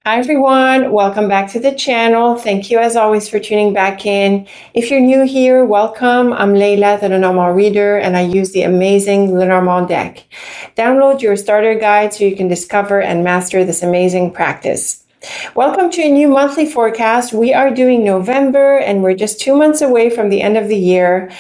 Hi everyone, welcome back to the channel. Thank you as always for tuning back in. If you're new here, welcome. I'm Leila, the Lenormand reader, and I use the amazing Lenormand deck. Download your starter guide so you can discover and master this amazing practice. Welcome to a new monthly forecast. We are doing November and we're just 2 months away from the end of the year.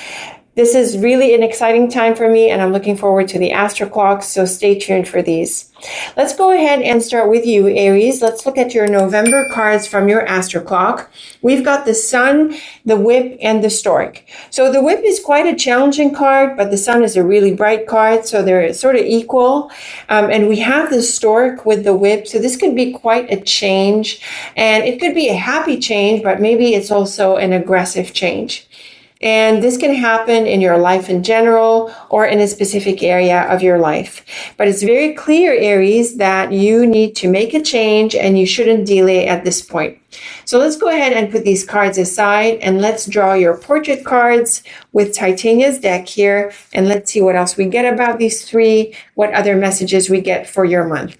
This is really an exciting time for me and I'm looking forward to the astro clocks, so stay tuned for these. Let's go ahead and start with you, Aries. Let's look at your November cards from your astro clock. We've got the Sun, the Whip, and the Stork. So the Whip is quite a challenging card, but the Sun is a really bright card, so they're sort of equal. And we have the Stork with the Whip, so this could be quite a change. And it could be a happy change, but maybe it's also an aggressive change. And this can happen in your life in general or in a specific area of your life. But it's very clear, Aries, that you need to make a change and you shouldn't delay at this point. So let's go ahead and put these cards aside and let's draw your portrait cards with Titania's deck here. And let's see what else we get about these three, what other messages we get for your month.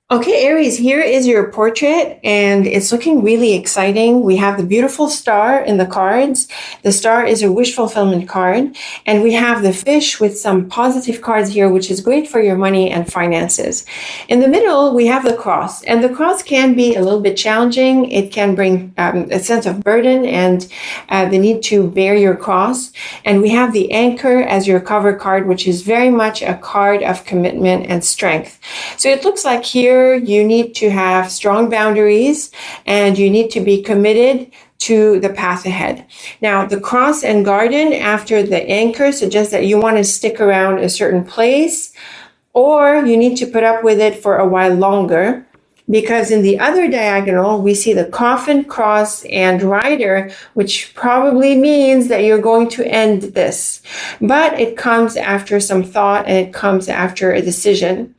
Okay, Aries, here is your portrait and it's looking really exciting. We have the beautiful star in the cards. The star is a wish fulfillment card and we have the fish with some positive cards here, which is great for your money and finances. In the middle, we have the cross and the cross can be a little bit challenging. It can bring a sense of burden and the need to bear your cross. And we have the anchor as your cover card, which is very much a card of commitment and strength. So it looks like here you need to have strong boundaries and you need to be committed to the path ahead. Now, the cross and garden after the anchor suggests that you want to stick around a certain place or you need to put up with it for a while longer, because in the other diagonal, we see the coffin, cross, and rider, which probably means that you're going to end this. But it comes after some thought and it comes after a decision.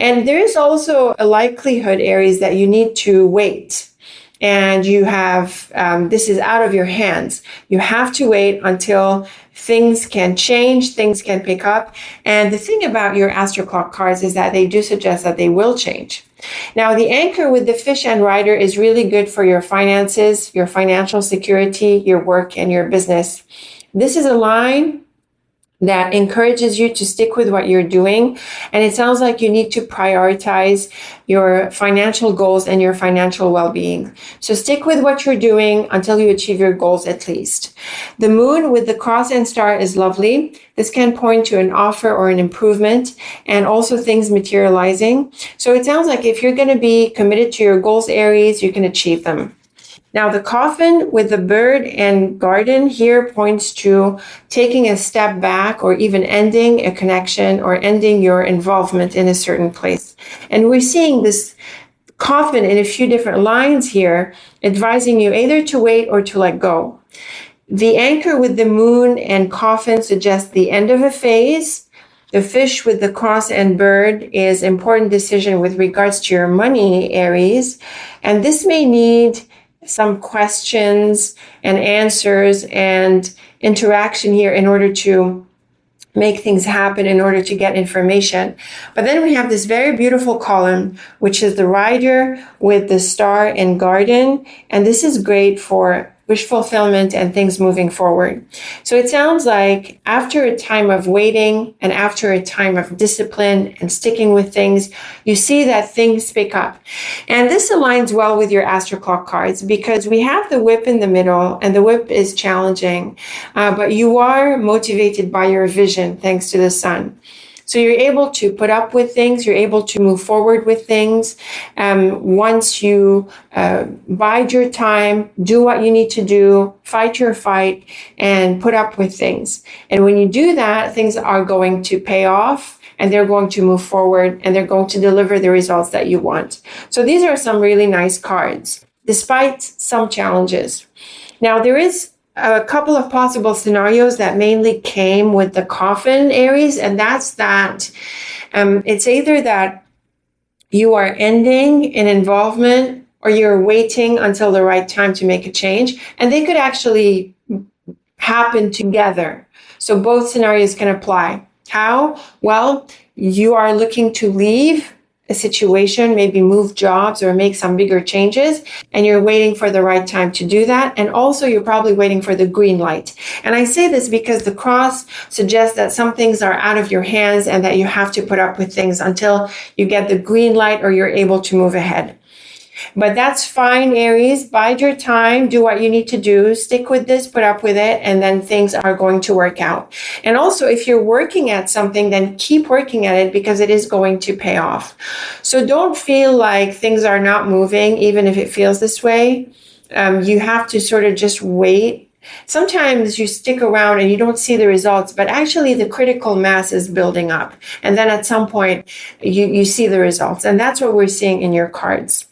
And there's also a likelihood, Aries, that you need to wait. And you have, this is out of your hands. You have to wait until things can change, things can pick up. And the thing about your astro clock cards is that they do suggest that they will change. Now, the anchor with the fish and rider is really good for your finances, your financial security, your work, and your business. This is a line that encourages you to stick with what you're doing. And it sounds like you need to prioritize your financial goals and your financial well-being. So stick with what you're doing until you achieve your goals at least. The moon with the cross and star is lovely. This can point to an offer or an improvement and also things materializing. So it sounds like if you're going to be committed to your goals, Aries, you can achieve them. Now, the coffin with the bird and garden here points to taking a step back or even ending a connection or ending your involvement in a certain place. And we're seeing this coffin in a few different lines here, advising you either to wait or to let go. The anchor with the moon and coffin suggests the end of a phase. The fish with the cross and bird is important decision with regards to your money, Aries. And this may need some questions and answers and interaction here in order to make things happen, in order to get information. But then we have this very beautiful column, which is the rider with the star and garden. And this is great for wish fulfillment and things moving forward. So it sounds like after a time of waiting and after a time of discipline and sticking with things, you see that things pick up. And this aligns well with your astro clock cards because we have the whip in the middle and the whip is challenging, but you are motivated by your vision thanks to the sun. So you're able to put up with things, you're able to move forward with things. Once you bide your time, do what you need to do, fight your fight, and put up with things. And when you do that, things are going to pay off, and they're going to move forward, and they're going to deliver the results that you want. So these are some really nice cards, despite some challenges. Now, there is a couple of possible scenarios that mainly came with the coffin, Aries, and that's that it's either that you are ending an involvement or you're waiting until the right time to make a change, and they could actually happen together. So both scenarios can apply. How? Well, you are looking to leave a situation, maybe move jobs or make some bigger changes, and you're waiting for the right time to do that. And also you're probably waiting for the green light. And I say this because the cross suggests that some things are out of your hands and that you have to put up with things until you get the green light or you're able to move ahead. But that's fine, Aries. Bide your time, do what you need to do, stick with this, put up with it, and then things are going to work out. And also, if you're working at something, then keep working at it because it is going to pay off. So don't feel like things are not moving, even if it feels this way. You have to sort of just wait. Sometimes you stick around and you don't see the results, but actually the critical mass is building up. And then at some point, you see the results. And that's what we're seeing in your cards.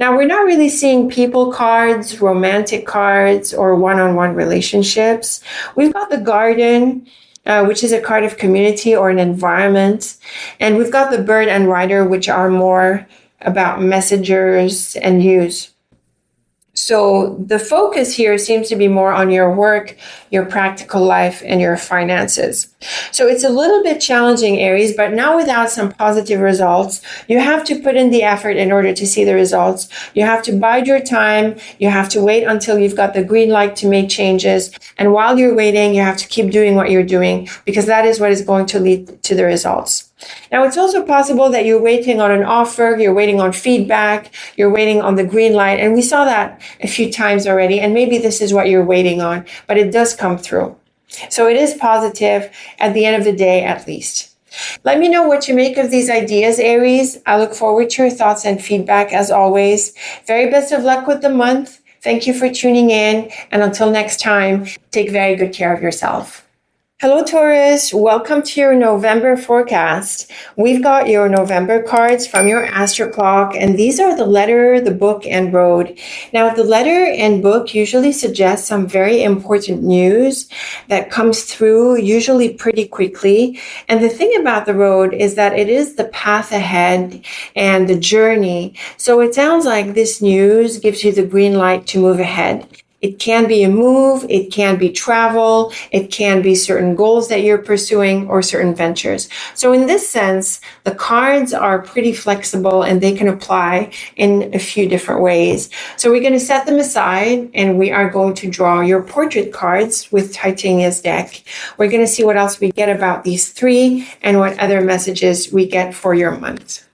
Now, we're not really seeing people cards, romantic cards, or one-on-one relationships. We've got the Garden, which is a card of community or an environment. And we've got the Bird and Rider, which are more about messengers and news. So the focus here seems to be more on your work, your practical life, and your finances. So it's a little bit challenging, Aries, but not without some positive results. You have to put in the effort in order to see the results. You have to bide your time. You have to wait until you've got the green light to make changes. And while you're waiting, you have to keep doing what you're doing because that is what is going to lead to the results. Now, it's also possible that you're waiting on an offer, you're waiting on feedback, you're waiting on the green light. And we saw that a few times already. And maybe this is what you're waiting on, but it does come through. So it is positive at the end of the day, at least. Let me know what you make of these ideas, Aries. I look forward to your thoughts and feedback as always. Very best of luck with the month. Thank you for tuning in. And until next time, take very good care of yourself. Hello, Taurus. Welcome to your November forecast. We've got your November cards from your astro clock, and these are the letter, the book, and road. Now, the letter and book usually suggest some very important news that comes through, usually pretty quickly. And the thing about the road is that it is the path ahead and the journey. So it sounds like this news gives you the green light to move ahead. It can be a move, it can be travel, it can be certain goals that you're pursuing or certain ventures. So in this sense, the cards are pretty flexible and they can apply in a few different ways. So we're going to set them aside and we are going to draw your portrait cards with Titania's deck. We're going to see what else we get about these three and what other messages we get for your month.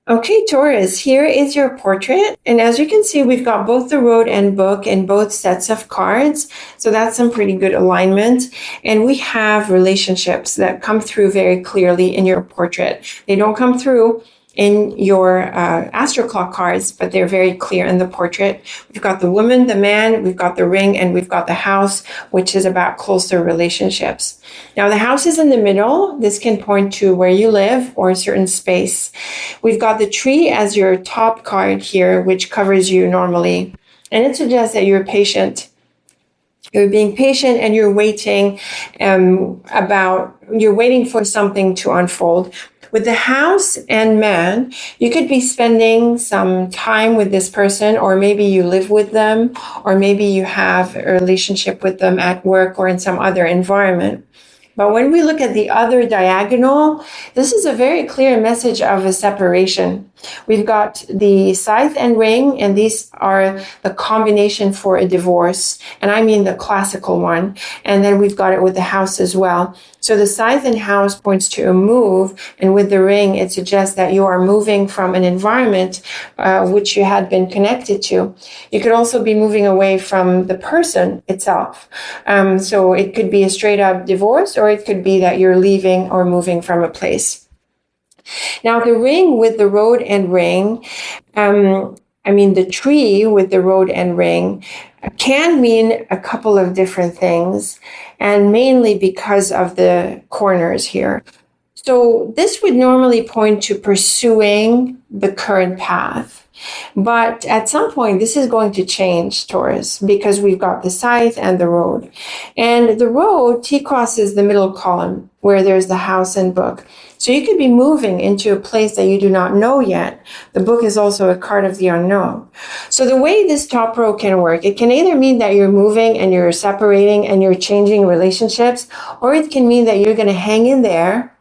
Okay, Taurus, here is your portrait. And as you can see, we've got both the road and book in both sets of cards. So that's some pretty good alignment. And we have relationships that come through very clearly in your portrait. They don't come through in your astro clock cards, but they're very clear in the portrait. We've got the woman, the man, we've got the ring, and we've got the house, which is about closer relationships. Now, the house is in the middle. This can point to where you live or a certain space. We've got the tree as your top card here, which covers you normally. And it suggests that you're patient. You're being patient and you're waiting you're waiting for something to unfold. With the house and man, you could be spending some time with this person, or maybe you live with them, or maybe you have a relationship with them at work or in some other environment. But when we look at the other diagonal, this is a very clear message of a separation. We've got the scythe and ring, and these are the combination for a divorce. And I mean the classical one. And then we've got it with the house as well. So the scythe and house points to a move. And with the ring, it suggests that you are moving from an environment which you had been connected to. You could also be moving away from the person itself. So it could be a straight up divorce, or it could be that you're leaving or moving from a place. Now, the ring with the road and ring, the tree with the road and ring can mean a couple of different things, and mainly because of the corners here. So this would normally point to pursuing the current path. But at some point, this is going to change, Taurus, because we've got the scythe and the road. And the road T-crosses the middle column where there's the house and book. So you could be moving into a place that you do not know yet. The book is also a card of the unknown. So the way this top row can work, it can either mean that you're moving and you're separating and you're changing relationships, or it can mean that you're going to hang in there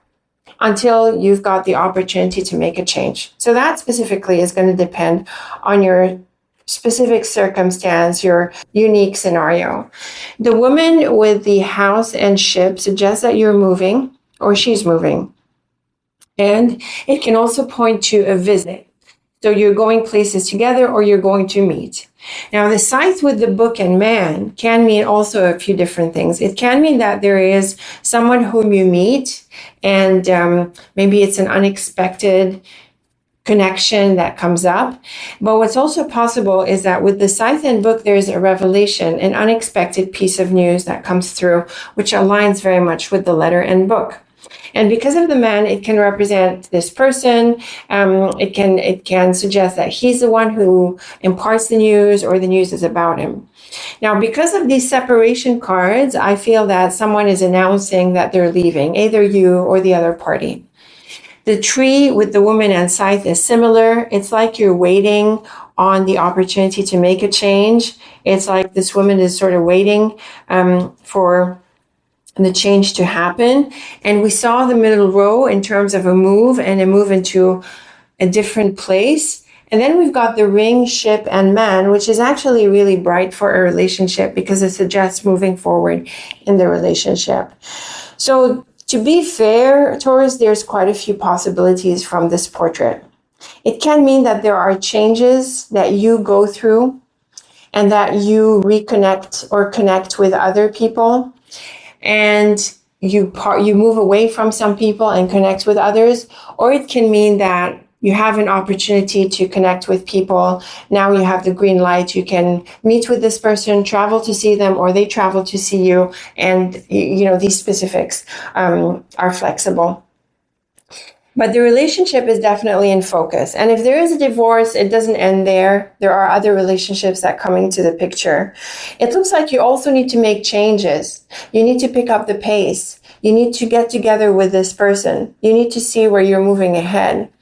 until you've got the opportunity to make a change. So that specifically is going to depend on your specific circumstance, your unique scenario. The woman with the house and ship suggests that you're moving or she's moving. And it can also point to a visit. So you're going places together or you're going to meet. Now, the scythe with the book and man can mean also a few different things. It can mean that there is someone whom you meet and maybe it's an unexpected connection that comes up. But what's also possible is that with the scythe and book, there's a revelation, an unexpected piece of news that comes through, which aligns very much with the letter and book. And because of the man, it can represent this person. It can suggest that he's the one who imparts the news or the news is about him. Now, because of these separation cards, I feel that someone is announcing that they're leaving, either you or the other party. The tree with the woman and scythe is similar. It's like you're waiting on the opportunity to make a change. It's like this woman is sort of waiting for the change to happen. And we saw the middle row in terms of a move and a move into a different place. And then we've got the ring, ship, and man, which is actually really bright for a relationship because it suggests moving forward in the relationship. So to be fair, Taurus, there's quite a few possibilities from this portrait. It can mean that there are changes that you go through and that you reconnect or connect with other people, and you move away from some people and connect with others. Or it can mean that you have an opportunity to connect with people. Now you have the green light. You can meet with this person, travel to see them, or they travel to see you. And, you know, these specifics are flexible. But the relationship is definitely in focus. And if there is a divorce, it doesn't end there. There are other relationships that come into the picture. It looks like you also need to make changes. You need to pick up the pace. You need to get together with this person. You need to see where you're moving ahead.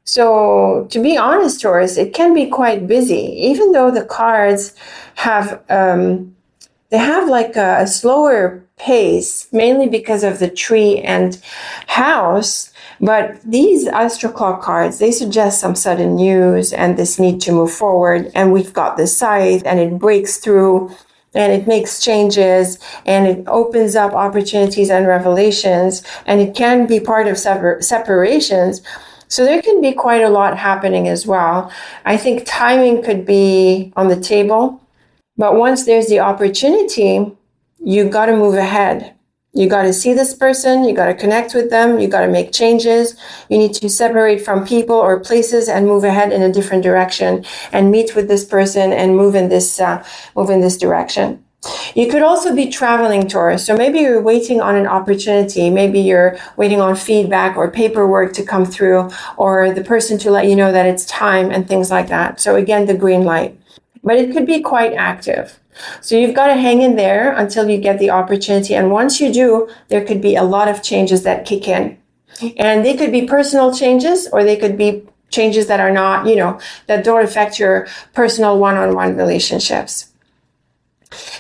So to be honest, Taurus, it can be quite busy, even though the cards have, they have like a slower pace, mainly because of the tree and house. But these astro clock cards, they suggest some sudden news and this need to move forward. And we've got the scythe and it breaks through and it makes changes and it opens up opportunities and revelations. And it can be part of separations. So there can be quite a lot happening as well. I think timing could be on the table, but once there's the opportunity, you got to move ahead. You got to see this person, you got to connect with them, you got to make changes. You need to separate from people or places and move ahead in a different direction and meet with this person and move in this direction. You could also be traveling, Taurus. So maybe you're waiting on an opportunity. Maybe you're waiting on feedback or paperwork to come through, or the person to let you know that it's time and things like that. So again, the green light. But it could be quite active. So you've got to hang in there until you get the opportunity. And once you do, there could be a lot of changes that kick in. And they could be personal changes, or they could be changes that are not, that don't affect your personal one-on-one relationships.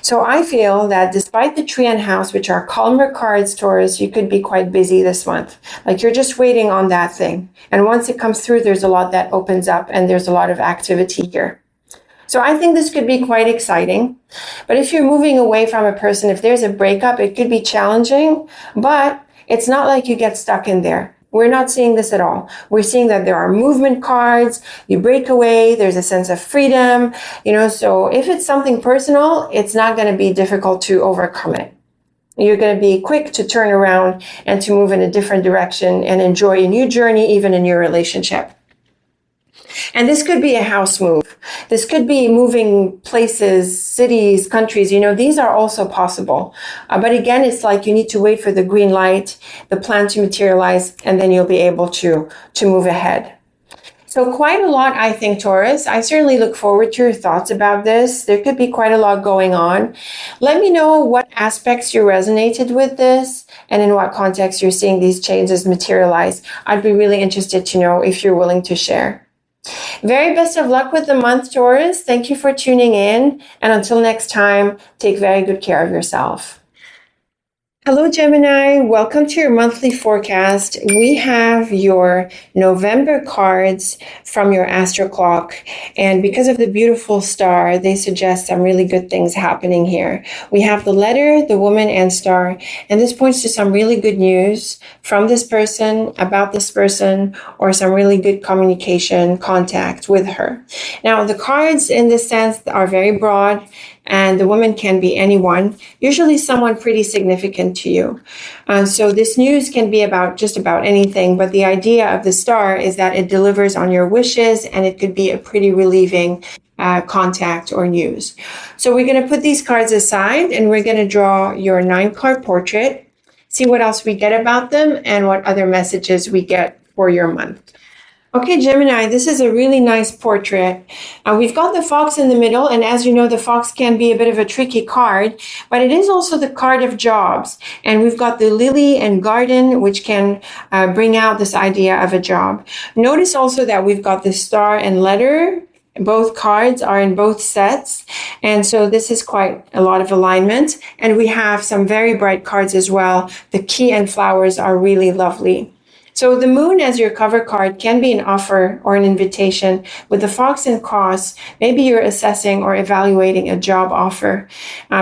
So I feel that despite the tree and house, which are calmer cards, Taurus, you could be quite busy this month. Like you're just waiting on that thing. And once it comes through, there's a lot that opens up and there's a lot of activity here. So I think this could be quite exciting. But if you're moving away from a person, if there's a breakup, it could be challenging, but it's not like you get stuck in there. We're not seeing this at all. We're seeing that there are movement cards, you break away, there's a sense of freedom, so if it's something personal, it's not going to be difficult to overcome it. You're going to be quick to turn around and to move in a different direction and enjoy a new journey, even in your relationship. And this could be a house move. This could be moving places, cities, countries. These are also possible. But again, it's like you need to wait for the green light, the plan to materialize, and then you'll be able to move ahead. So quite a lot, I think, Taurus. I certainly look forward to your thoughts about this. There could be quite a lot going on. Let me know what aspects you resonated with this and in what context you're seeing these changes materialize. I'd be really interested to know if you're willing to share. Very best of luck with the month, Taurus. Thank you for tuning in. And until next time, take very good care of yourself. Hello, Gemini. Welcome to your monthly forecast. We have your November cards from your astro clock. And because of the beautiful star, they suggest some really good things happening here. We have the letter, the woman, and star. And this points to some really good news from this person, about this person, or some really good communication, contact with her. Now, the cards in this sense are very broad. And the woman can be anyone, usually someone pretty significant to you. So this news can be about just about anything, but the idea of the star is that it delivers on your wishes, and it could be a pretty relieving contact or news. So we're going to put these cards aside, and we're going to draw your 9-card portrait, see what else we get about them, and what other messages we get for your month. Okay, Gemini, this is a really nice portrait. We've got the fox in the middle, and as you know, the fox can be a bit of a tricky card, but it is also the card of jobs. And we've got the lily and garden, which can bring out this idea of a job. Notice also that we've got the star and letter. Both cards are in both sets, and so this is quite a lot of alignment. And we have some very bright cards as well. The key and flowers are really lovely. So the moon as your cover card can be an offer or an invitation. With the fox and cross, maybe you're assessing or evaluating a job offer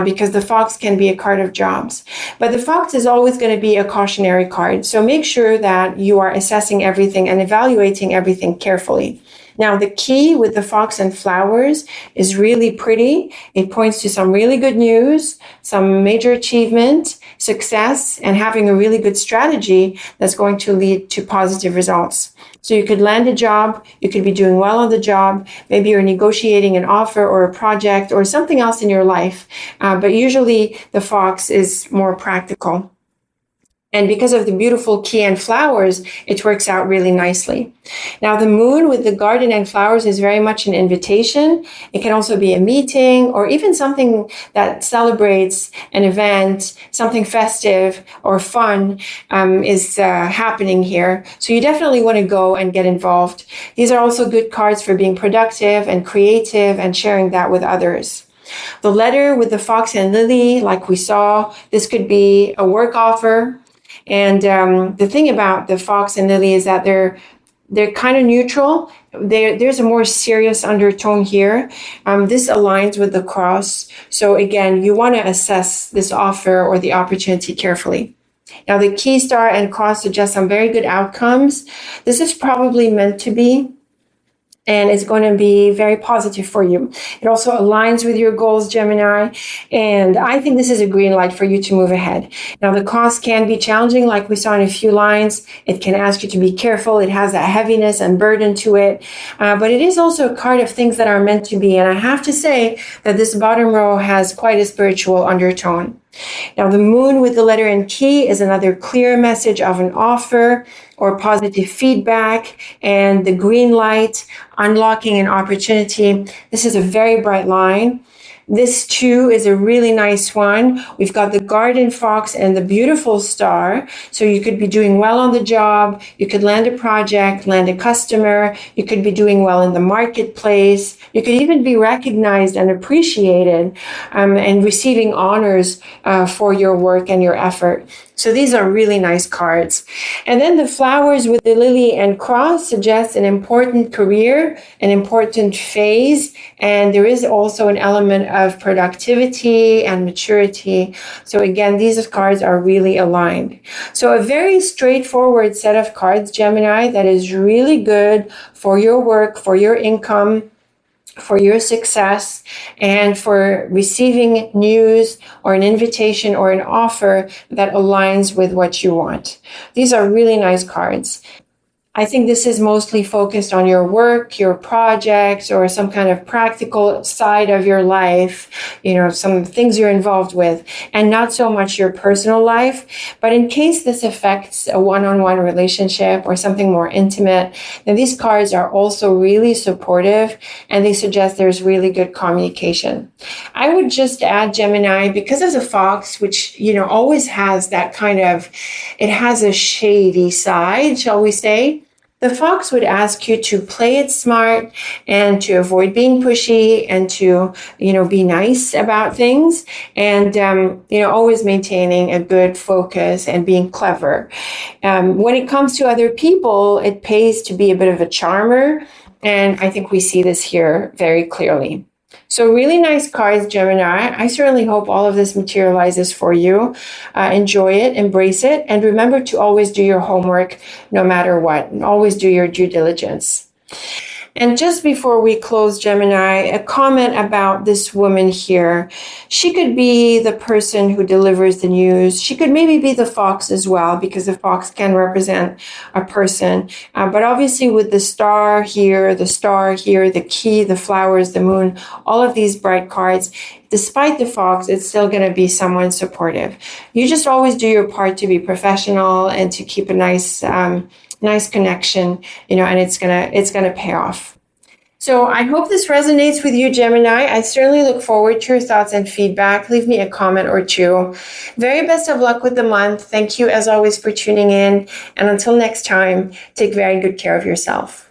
because the fox can be a card of jobs. But the fox is always going to be a cautionary card. So make sure that you are assessing everything and evaluating everything carefully. Now, the key with the fox and flowers is really pretty. It points to some really good news, some major achievement, success, and having a really good strategy that's going to lead to positive results. So you could land a job, you could be doing well on the job, maybe you're negotiating an offer or a project or something else in your life, but usually the fox is more practical. And because of the beautiful key and flowers, it works out really nicely. Now, the moon with the garden and flowers is very much an invitation. It can also be a meeting or even something that celebrates an event, something festive or fun is happening here. So you definitely want to go and get involved. These are also good cards for being productive and creative and sharing that with others. The letter with the fox and lily, like we saw, this could be a work offer. And the thing about the fox and lily is that they're kind of neutral. There's a more serious undertone here. This aligns with the cross. So again, you want to assess this offer or the opportunity carefully. Now, the key, star, and cross suggest some very good outcomes. This is probably meant to be, and it's going to be very positive for you. It also aligns with your goals, Gemini, and I think this is a green light for you to move ahead. Now, the cross can be challenging, like we saw in a few lines. It can ask you to be careful. It has that heaviness and burden to it, but it is also a card of things that are meant to be, and I have to say that this bottom row has quite a spiritual undertone. Now, the moon with the letter and key is another clear message of an offer or positive feedback, and the green light, unlocking an opportunity. This is a very bright line. This too is a really nice one. We've got the garden fox and the beautiful star. So you could be doing well on the job. You could land a project, land a customer. You could be doing well in the marketplace. You could even be recognized and appreciated and receiving honors for your work and your effort. So these are really nice cards. And then the flowers with the lily and cross suggest an important career, an important phase, and there is also an element of productivity and maturity. So again, these cards are really aligned. So a very straightforward set of cards, Gemini, that is really good for your work, for your income, for your success, and for receiving news or an invitation or an offer that aligns with what you want. These are really nice cards. I think this is mostly focused on your work, your projects, or some kind of practical side of your life, some things you're involved with, and not so much your personal life. But in case this affects a one-on-one relationship or something more intimate, then these cards are also really supportive, and they suggest there's really good communication. I would just add, Gemini, because of the fox, which, always has that kind of, it has a shady side, shall we say. the fox would ask you to play it smart and to avoid being pushy and to, be nice about things and, always maintaining a good focus and being clever. When it comes to other people, it pays to be a bit of a charmer. And I think we see this here very clearly. So really nice cards, Gemini. I certainly hope all of this materializes for you. Enjoy it, embrace it, and remember to always do your homework no matter what, and always do your due diligence. And just before we close, Gemini, a comment about this woman here. She could be the person who delivers the news. She could maybe be the fox as well, because the fox can represent a person. But obviously with the star here, the key, the flowers, the moon, all of these bright cards, despite the fox, it's still going to be someone supportive. You just always do your part to be professional and to keep a nice connection, and it's gonna pay off. So I hope this resonates with you, Gemini. I certainly look forward to your thoughts and feedback. Leave me a comment or two. Very best of luck with the month. Thank you as always for tuning in. And until next time, take very good care of yourself.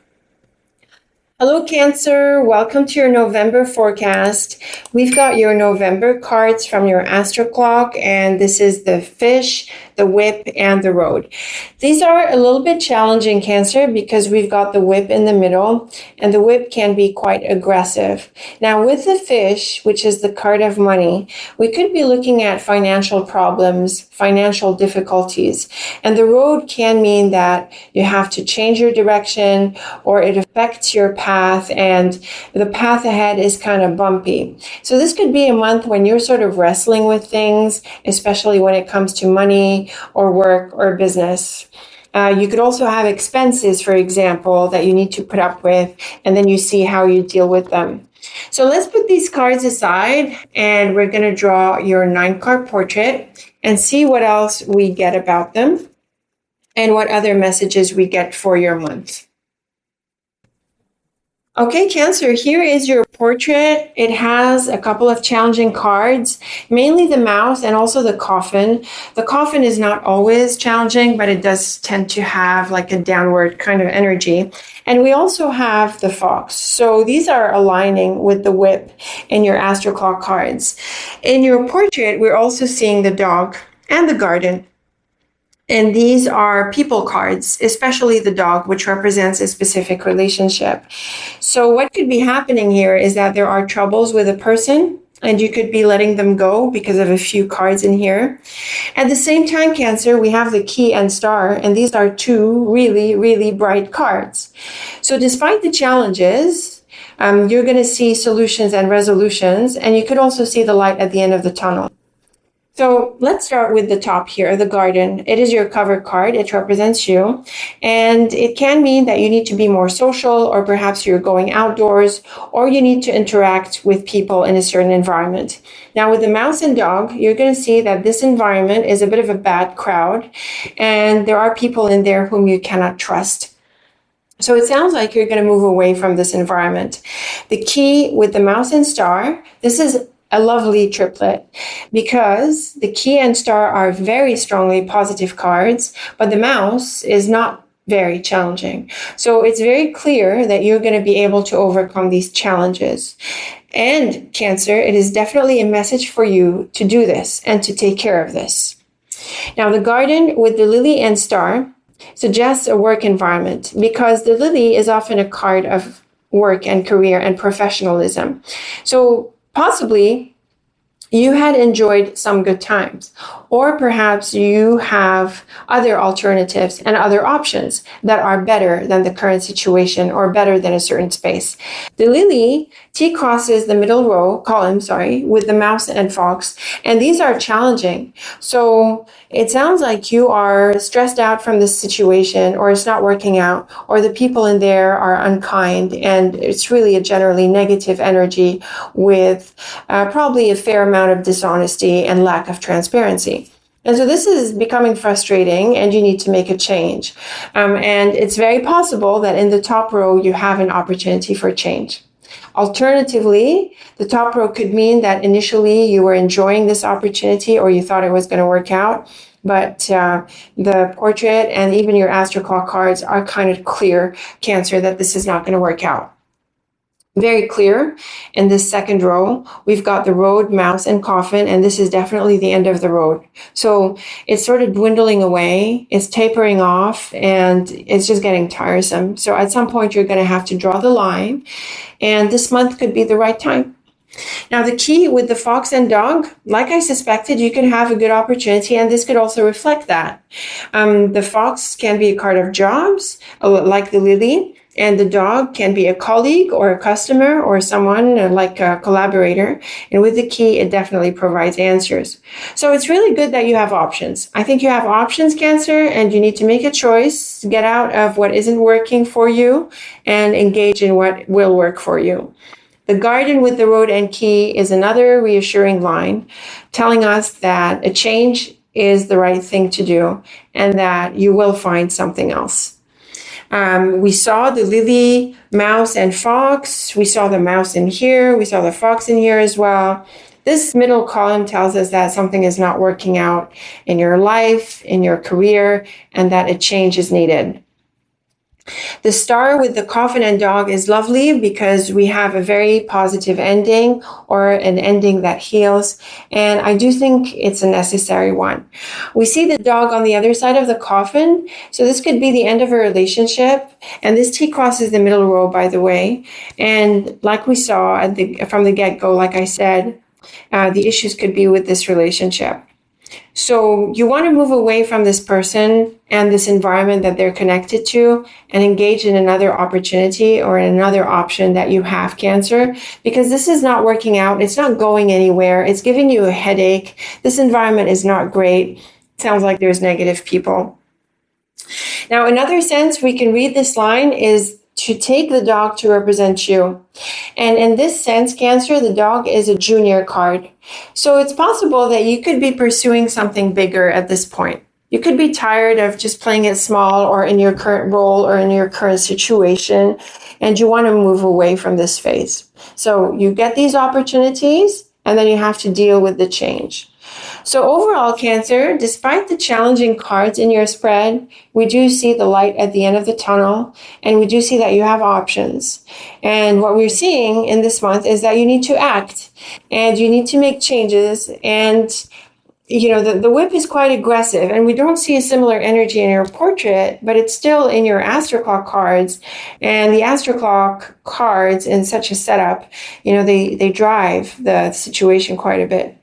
Hello, Cancer. Welcome to your November forecast. We've got your November cards from your astro clock, and this is the fish, the whip, and the road. These are a little bit challenging, Cancer, because we've got the whip in the middle, and the whip can be quite aggressive. Now, with the fish, which is the card of money, we could be looking at financial problems, financial difficulties, and the road can mean that you have to change your direction or it affects your path, and the path ahead is kind of bumpy. So this could be a month when you're sort of wrestling with things, especially when it comes to money or work or business. You could also have expenses, for example, that you need to put up with, and then you see how you deal with them. So let's put these cards aside, and we're going to draw your 9-card portrait and see what else we get about them and what other messages we get for your month. Okay, Cancer, here is your portrait. It has a couple of challenging cards, mainly the mouse and also the coffin. The coffin is not always challenging, but it does tend to have like a downward kind of energy. And we also have the fox. So these are aligning with the whip in your astro clock cards. In your portrait, we're also seeing the dog and the garden. And these are people cards, especially the dog, which represents a specific relationship. So what could be happening here is that there are troubles with a person, and you could be letting them go because of a few cards in here. At the same time, Cancer, we have the key and star, and these are two really, really bright cards. So despite the challenges, you're going to see solutions and resolutions, and you could also see the light at the end of the tunnel. So let's start with the top here, the garden. It is your cover card. It represents you. And it can mean that you need to be more social, or perhaps you're going outdoors, or you need to interact with people in a certain environment. Now with the mouse and dog, you're going to see that this environment is a bit of a bad crowd, and there are people in there whom you cannot trust. So it sounds like you're going to move away from this environment. The key with the mouse and star, this is a lovely triplet, because the key and star are very strongly positive cards, but the mouse is not very challenging. So it's very clear that you're going to be able to overcome these challenges. And Cancer, it is definitely a message for you to do this and to take care of this. Now the garden with the lily and star suggests a work environment, because the lily is often a card of work and career and professionalism. So possibly you had enjoyed some good times, or perhaps you have other alternatives and other options that are better than the current situation or better than a certain space. The lily T crosses the middle column, with the mouse and fox, and these are challenging. So it sounds like you are stressed out from this situation, or it's not working out, or the people in there are unkind, and it's really a generally negative energy with probably a fair amount of dishonesty and lack of transparency. And so this is becoming frustrating, and you need to make a change. And it's very possible that in the top row, you have an opportunity for change. Alternatively, the top row could mean that initially you were enjoying this opportunity, or you thought it was going to work out, but the portrait and even your astro clock cards are kind of clear, Cancer, that this is not going to work out. Very clear in this second row, we've got the road, mouse, and coffin, and this is definitely the end of the road. So it's sort of dwindling away, it's tapering off, and it's just getting tiresome. So at some point, you're going to have to draw the line, and this month could be the right time. Now, the key with the fox and dog, like I suspected, you can have a good opportunity, and this could also reflect that. The fox can be a card of jobs, like the lily, and the dog can be a colleague or a customer or someone like a collaborator. And with the key, it definitely provides answers. So it's really good that you have options. I think you have options, Cancer, and you need to make a choice, get out of what isn't working for you, and engage in what will work for you. The garden with the road and key is another reassuring line, telling us that a change is the right thing to do and that you will find something else. We saw the lily, mouse, and fox. We saw the mouse in here. We saw the fox in here as well. This middle column tells us that something is not working out in your life, in your career, and that a change is needed. The star with the coffin and dog is lovely because we have a very positive ending or an ending that heals. And I do think it's a necessary one. We see the dog on the other side of the coffin. So this could be the end of a relationship. And this T crosses the middle row, by the way. And like we saw from the get-go, like I said, the issues could be with this relationship. So you want to move away from this person and this environment that they're connected to and engage in another opportunity or in another option that you have, Cancer, because this is not working out. It's not going anywhere. It's giving you a headache. This environment is not great. It sounds like there's negative people. Now, another sense we can read this line is to take the dog to represent you. And in this sense, Cancer, the dog is a junior card. So it's possible that you could be pursuing something bigger at this point. You could be tired of just playing it small or in your current role or in your current situation, and you want to move away from this phase. So you get these opportunities, and then you have to deal with the change. So overall, Cancer, despite the challenging cards in your spread, we do see the light at the end of the tunnel, and we do see that you have options. And what we're seeing in this month is that you need to act, and you need to make changes, and you know, the whip is quite aggressive, and we don't see a similar energy in your portrait, but it's still in your astro clock cards. And the astro clock cards in such a setup, you know, they drive the situation quite a bit.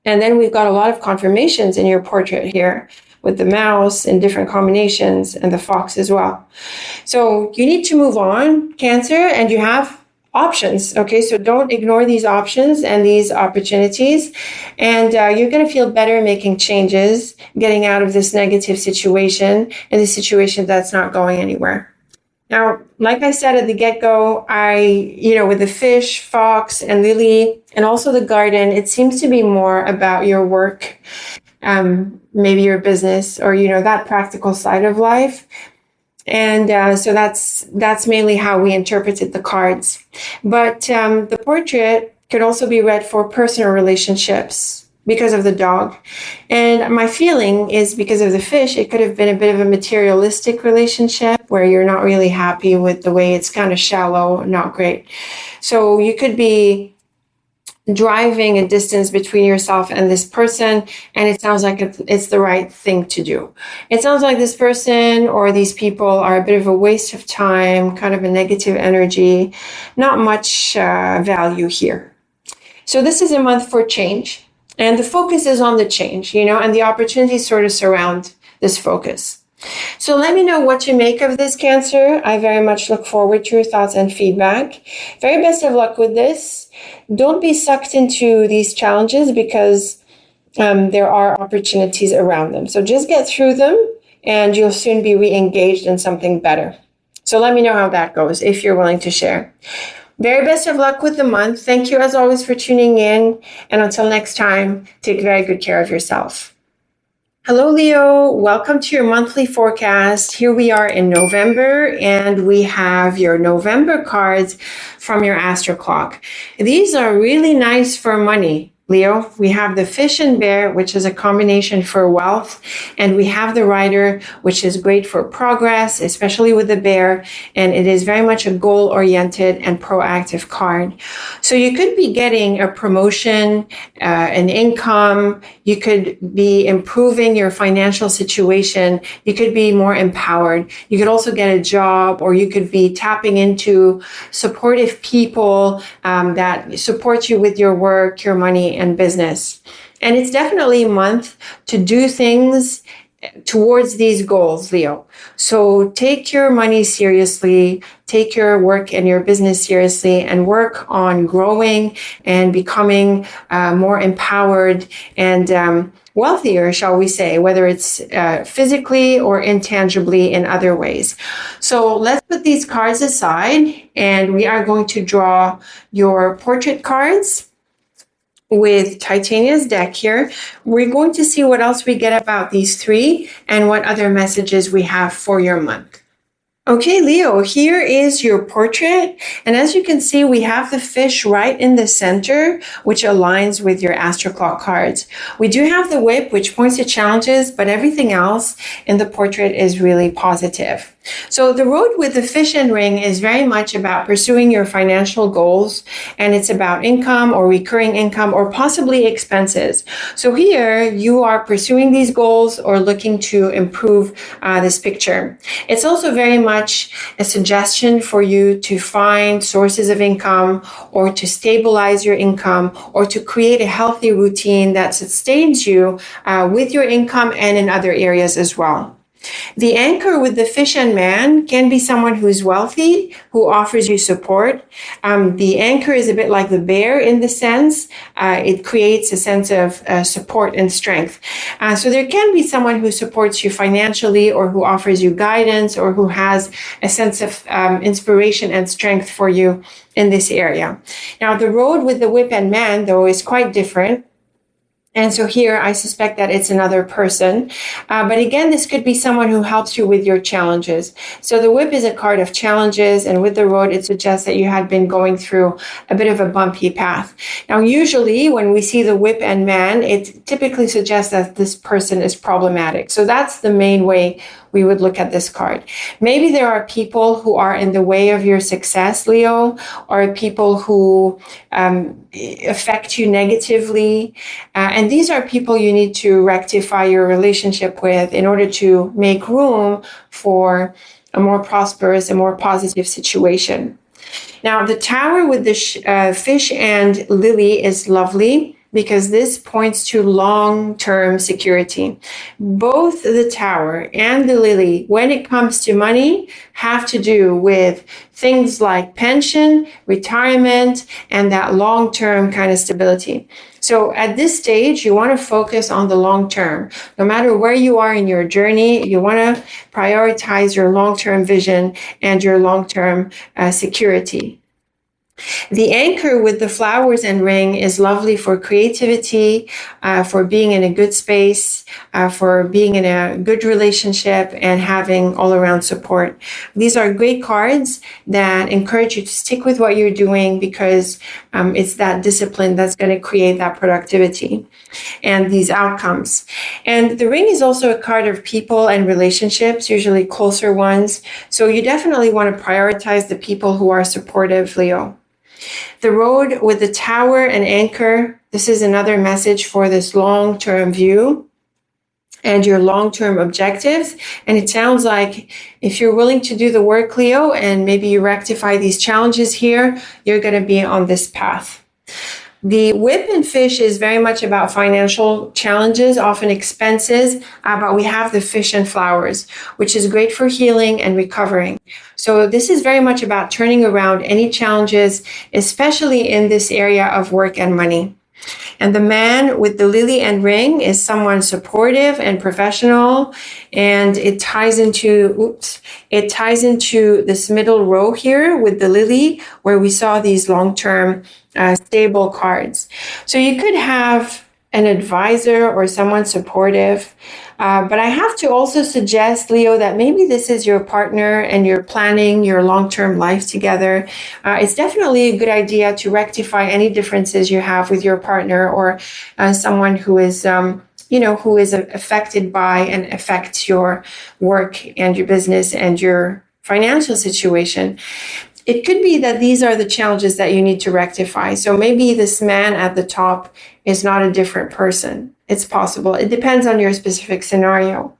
And then we've got a lot of confirmations in your portrait here with the mouse in different combinations and the fox as well. So you need to move on, Cancer, and you have options. Okay, so don't ignore these options and these opportunities. And you're going to feel better making changes, getting out of this negative situation and the situation that's not going anywhere. Now, like I said at the get-go, with the fish, fox, and lily, and also the garden, it seems to be more about your work, maybe your business, or, that practical side of life. And so that's mainly how we interpreted the cards. But the portrait could also be read for personal relationships because of the dog. And my feeling is because of the fish, it could have been a bit of a materialistic relationship where you're not really happy with the way it's kind of shallow, not great. So you could be driving a distance between yourself and this person, and it sounds like it's the right thing to do. It sounds like this person or these people are a bit of a waste of time, kind of a negative energy, not much value here. So this is a month for change. And the focus is on the change, and the opportunities sort of surround this focus. So let me know what you make of this, Cancer. I very much look forward to your thoughts and feedback. Very best of luck with this. Don't be sucked into these challenges because there are opportunities around them. So just get through them and you'll soon be re-engaged in something better. So let me know how that goes if you're willing to share. Very best of luck with the month. Thank you as always for tuning in. And until next time, take very good care of yourself. Hello, Leo. Welcome to your monthly forecast. Here we are in November, and we have your November cards from your astro clock. These are really nice for money. Leo. We have the fish and bear, which is a combination for wealth. And we have the rider, which is great for progress, especially with the bear. And it is very much a goal-oriented and proactive card. So you could be getting a promotion, an income. You could be improving your financial situation. You could be more empowered. You could also get a job, or you could be tapping into supportive people that support you with your work, your money, and business. And it's definitely a month to do things towards these goals, Leo. So take your money seriously, take your work and your business seriously, and work on growing and becoming more empowered and wealthier, shall we say, whether it's physically or intangibly in other ways. So let's put these cards aside, and we are going to draw your portrait cards with Titania's deck here. We're going to see what else we get about these three and what other messages we have for your month. Okay, Leo, here is your portrait. And as you can see, we have the fish right in the center, which aligns with your Astro Clock cards. We do have the whip, which points to challenges, but everything else in the portrait is really positive. So the road with the fish and ring is very much about pursuing your financial goals, and it's about income or recurring income or possibly expenses. So here you are pursuing these goals or looking to improve this picture. It's also very much a suggestion for you to find sources of income or to stabilize your income or to create a healthy routine that sustains you with your income and in other areas as well. The anchor with the fish and man can be someone who's wealthy, who offers you support. The anchor is a bit like the bear in the sense. It creates a sense of support and strength. So there can be someone who supports you financially or who offers you guidance or who has a sense of inspiration and strength for you in this area. Now, the road with the whip and man, though, is quite different. And so here, I suspect that it's another person. But again, this could be someone who helps you with your challenges. So the whip is a card of challenges, and with the road, it suggests that you had been going through a bit of a bumpy path. Now, usually when we see the whip and man, it typically suggests that this person is problematic. So that's the main way we would look at this card. Maybe there are people who are in the way of your success, Leo, or people who affect you negatively. And these are people you need to rectify your relationship with in order to make room for a more prosperous, a more positive situation. Now, the tower with the fish and lily is lovely, because this points to long-term security. Both the tower and the lily, when it comes to money, have to do with things like pension, retirement, and that long-term kind of stability. So at this stage, you want to focus on the long term. No matter where you are in your journey, you want to prioritize your long-term vision and your long-term security. The anchor with the flowers and ring is lovely for creativity, for being in a good space, for being in a good relationship and having all-around support. These are great cards that encourage you to stick with what you're doing, because it's that discipline that's going to create that productivity and these outcomes. And the ring is also a card of people and relationships, usually closer ones. So you definitely want to prioritize the people who are supportive, Leo. The road with the tower and anchor, this is another message for this long-term view and your long-term objectives. And it sounds like if you're willing to do the work, Leo, and maybe you rectify these challenges here, you're going to be on this path. The whip and fish is very much about financial challenges, often expenses, but we have the fish and flowers, which is great for healing and recovering. So this is very much about turning around any challenges, especially in this area of work and money. And the man with the lily and ring is someone supportive and professional, and it ties into this middle row here with the lily, where we saw these long-term stable cards. So you could have an advisor or someone supportive. But I have to also suggest, Leo, that maybe this is your partner and you're planning your long-term life together. It's definitely a good idea to rectify any differences you have with your partner or someone who is who is affected by and affects your work and your business and your financial situation. It could be that these are the challenges that you need to rectify. So maybe this man at the top is not a different person. It's possible. It depends on your specific scenario.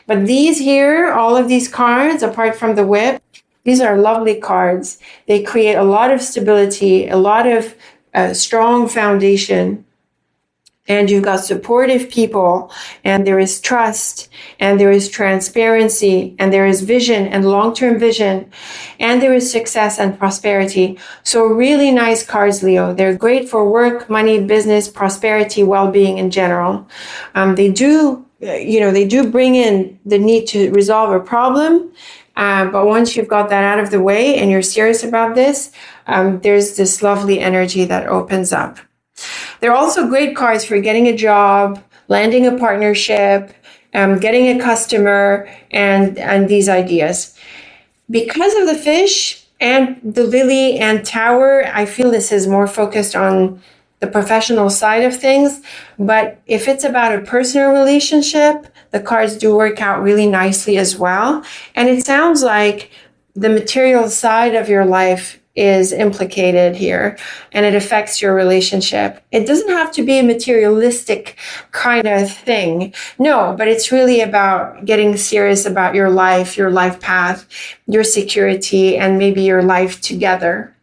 But these here, all of these cards, apart from the whip, these are lovely cards. They create a lot of stability, a lot of strong foundation. And you've got supportive people, and there is trust, and there is transparency, and there is vision and long-term vision, and there is success and prosperity. So really nice cards, Leo. They're great for work, money, business, prosperity, well-being in general. They do bring in the need to resolve a problem. But once you've got that out of the way and you're serious about this, there's this lovely energy that opens up. They're also great cards for getting a job, landing a partnership, getting a customer, and these ideas. Because of the fish and the lily and tower, I feel this is more focused on the professional side of things. But if it's about a personal relationship, the cards do work out really nicely as well. And it sounds like the material side of your life is implicated here, and it affects your relationship. It doesn't have to be a materialistic kind of thing. No, but it's really about getting serious about your life path, your security, and maybe your life together.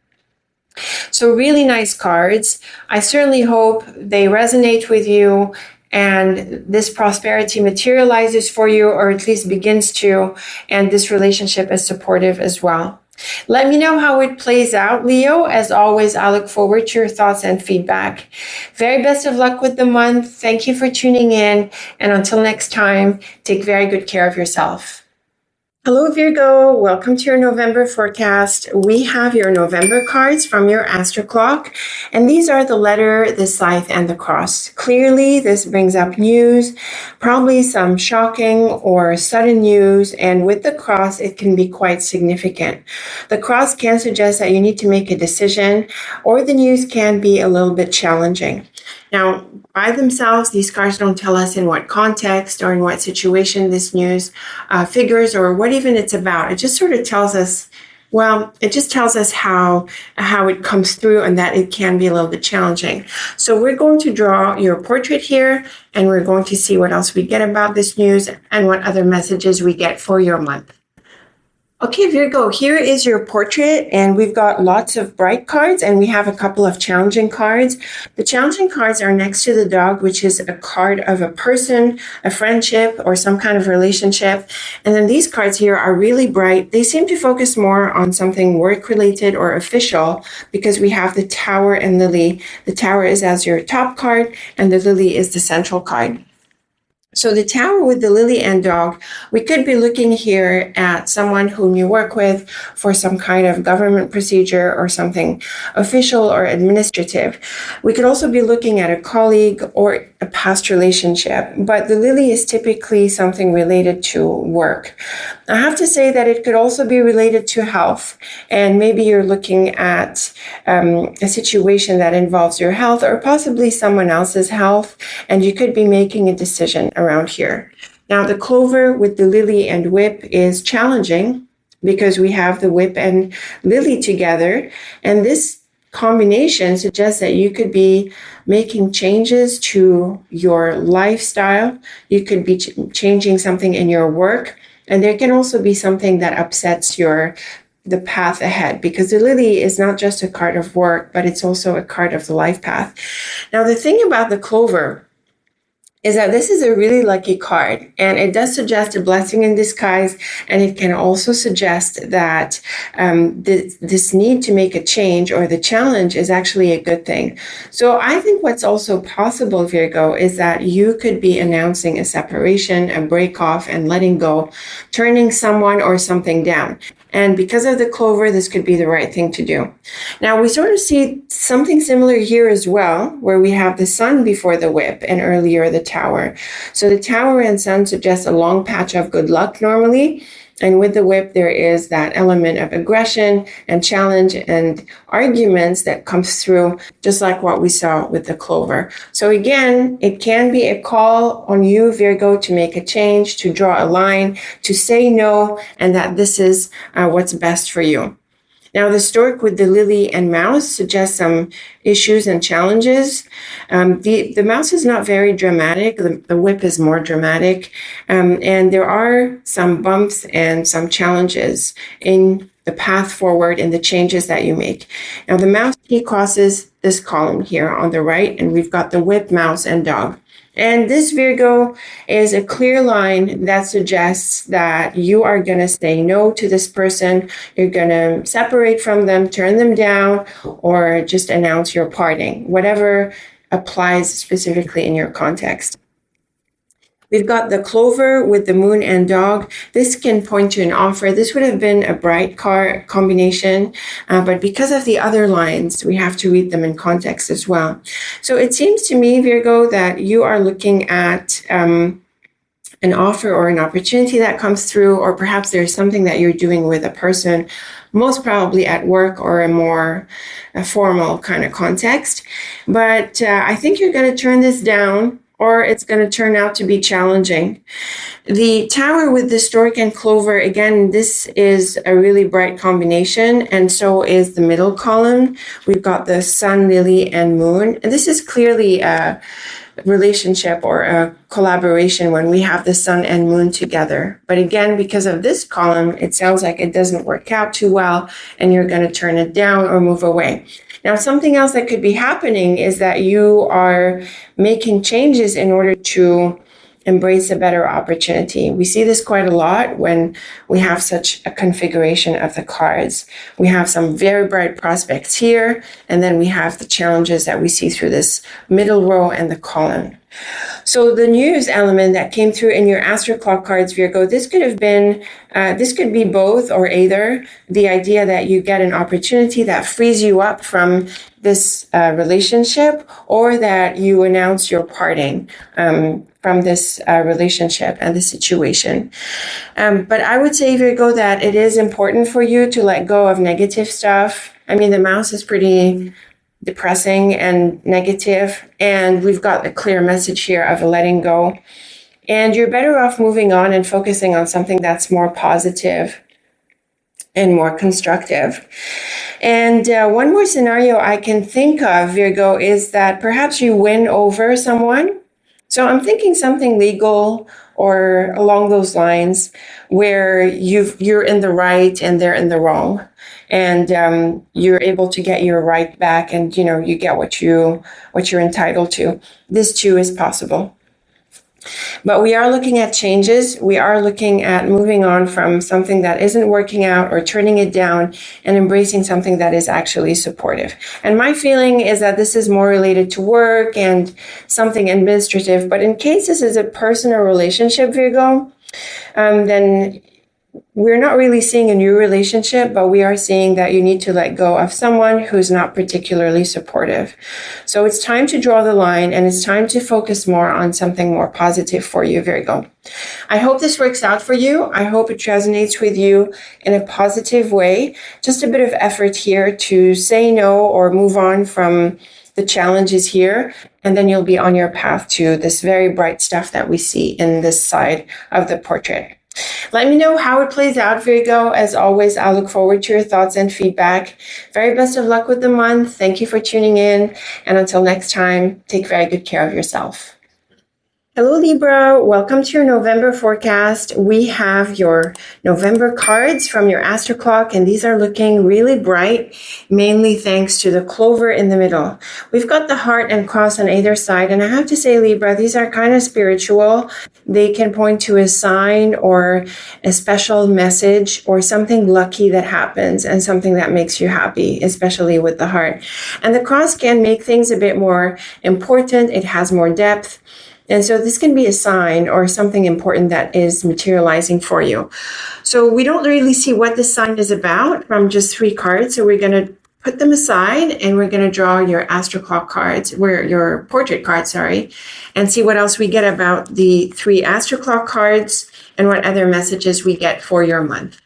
So really nice cards. I certainly hope they resonate with you and this prosperity materializes for you, or at least begins to, and this relationship is supportive as well. Let me know how it plays out, Leo. As always, I look forward to your thoughts and feedback. Very best of luck with the month. Thank you for tuning in. And until next time, take very good care of yourself. Hello, Virgo. Welcome to your November forecast. We have your November cards from your Astro Clock, and these are the letter, the scythe, and the cross. Clearly, this brings up news, probably some shocking or sudden news, and with the cross, it can be quite significant. The cross can suggest that you need to make a decision, or the news can be a little bit challenging. Now, by themselves, these cards don't tell us in what context or in what situation this news figures or what even it's about. It just sort of tells us, how it comes through and that it can be a little bit challenging. So we're going to draw your portrait here, and we're going to see what else we get about this news and what other messages we get for your month. Okay, Virgo, here is your portrait, and we've got lots of bright cards, and we have a couple of challenging cards. The challenging cards are next to the dog, which is a card of a person, a friendship, or some kind of relationship. And then these cards here are really bright. They seem to focus more on something work-related or official, because we have the Tower and Lily. The Tower is as your top card, and the Lily is the central card. So the Tower with the Lily and dog, we could be looking here at someone whom you work with for some kind of government procedure or something official or administrative. We could also be looking at a colleague or a past relationship, but the Lily is typically something related to work. I have to say that it could also be related to health, and maybe you're looking at a situation that involves your health or possibly someone else's health, and you could be making a decision around here. Now, the clover with the Lily and whip is challenging because we have the whip and Lily together, and this combination suggests that you could be making changes to your lifestyle. You could be changing something in your work, and there can also be something that upsets the path ahead, because the Lily is not just a card of work, but it's also a card of the life path. Now, the thing about the clover is that this is a really lucky card, and it does suggest a blessing in disguise, and it can also suggest that this need to make a change or the challenge is actually a good thing. So I think what's also possible, Virgo, is that you could be announcing a separation, a break off, and letting go, turning someone or something down. And because of the clover, this could be the right thing to do. Now, we sort of see something similar here as well, where we have the sun before the whip and earlier the tower. So the tower and sun suggest a long patch of good luck normally. And with the whip, there is that element of aggression and challenge and arguments that comes through, just like what we saw with the clover. So again, it can be a call on you, Virgo, to make a change, to draw a line, to say no, and that this is what's best for you. Now, the stork with the lily and mouse suggests some issues and challenges. The mouse is not very dramatic. The whip is more dramatic. And there are some bumps and some challenges in the path forward and the changes that you make. Now, the mouse, he crosses this column here on the right, and we've got the whip, mouse, and dog. And this, Virgo, is a clear line that suggests that you are going to say no to this person. You're going to separate from them, turn them down, or just announce your parting, whatever applies specifically in your context. We've got the clover with the moon and dog. This can point to an offer. This would have been a bright card combination, but because of the other lines, we have to read them in context as well. So it seems to me, Virgo, that you are looking at an offer or an opportunity that comes through, or perhaps there's something that you're doing with a person, most probably at work or a more formal kind of context. But I think you're going to turn this down, or it's going to turn out to be challenging. The tower with the stork and clover, again, this is a really bright combination, and so is the middle column. We've got the sun, lily, and moon. And this is clearly a relationship or a collaboration when we have the sun and moon together. But again, because of this column, it sounds like it doesn't work out too well, and you're going to turn it down or move away. Now, something else that could be happening is that you are making changes in order to embrace a better opportunity. We see this quite a lot when we have such a configuration of the cards. We have some very bright prospects here, and then we have the challenges that we see through this middle row and the column. So the news element that came through in your Astro Clock cards, Virgo, this could have been, this could be both or either. The idea that you get an opportunity that frees you up from this relationship, or that you announce your parting from this relationship and the situation. But I would say, Virgo, that it is important for you to let go of negative stuff. I mean, the mouse is pretty depressing and negative, and we've got a clear message here of letting go. And you're better off moving on and focusing on something that's more positive and more constructive. And one more scenario I can think of, Virgo, is that perhaps you win over someone. So I'm thinking something legal or along those lines, where you're in the right and they're in the wrong. And you're able to get your right back, and you get what you're entitled to. This too is possible. But we are looking at changes. We are looking at moving on from something that isn't working out, or turning it down, and embracing something that is actually supportive. And my feeling is that this is more related to work and something administrative. But in case this is a personal relationship, Virgo, then we're not really seeing a new relationship, but we are seeing that you need to let go of someone who's not particularly supportive. So it's time to draw the line, and it's time to focus more on something more positive for you, Virgo. I hope this works out for you. I hope it resonates with you in a positive way. Just a bit of effort here to say no or move on from the challenges here, and then you'll be on your path to this very bright stuff that we see in this side of the portrait. Let me know how it plays out, Virgo. As always, I look forward to your thoughts and feedback. Very best of luck with the month. Thank you for tuning in. And until next time, take very good care of yourself. Hello Libra, welcome to your November forecast. We have your November cards from your Astro Clock, and these are looking really bright, mainly thanks to the clover in the middle. We've got the heart and cross on either side, and I have to say, Libra, these are kind of spiritual. They can point to a sign or a special message or something lucky that happens and something that makes you happy, especially with the heart. And the cross can make things a bit more important. It has more depth. And so this can be a sign or something important that is materializing for you. So we don't really see what this sign is about from just 3 cards. So we're going to put them aside and we're going to draw your Astro Clock cards, your portrait cards, and see what else we get about the 3 Astro Clock cards and what other messages we get for your month.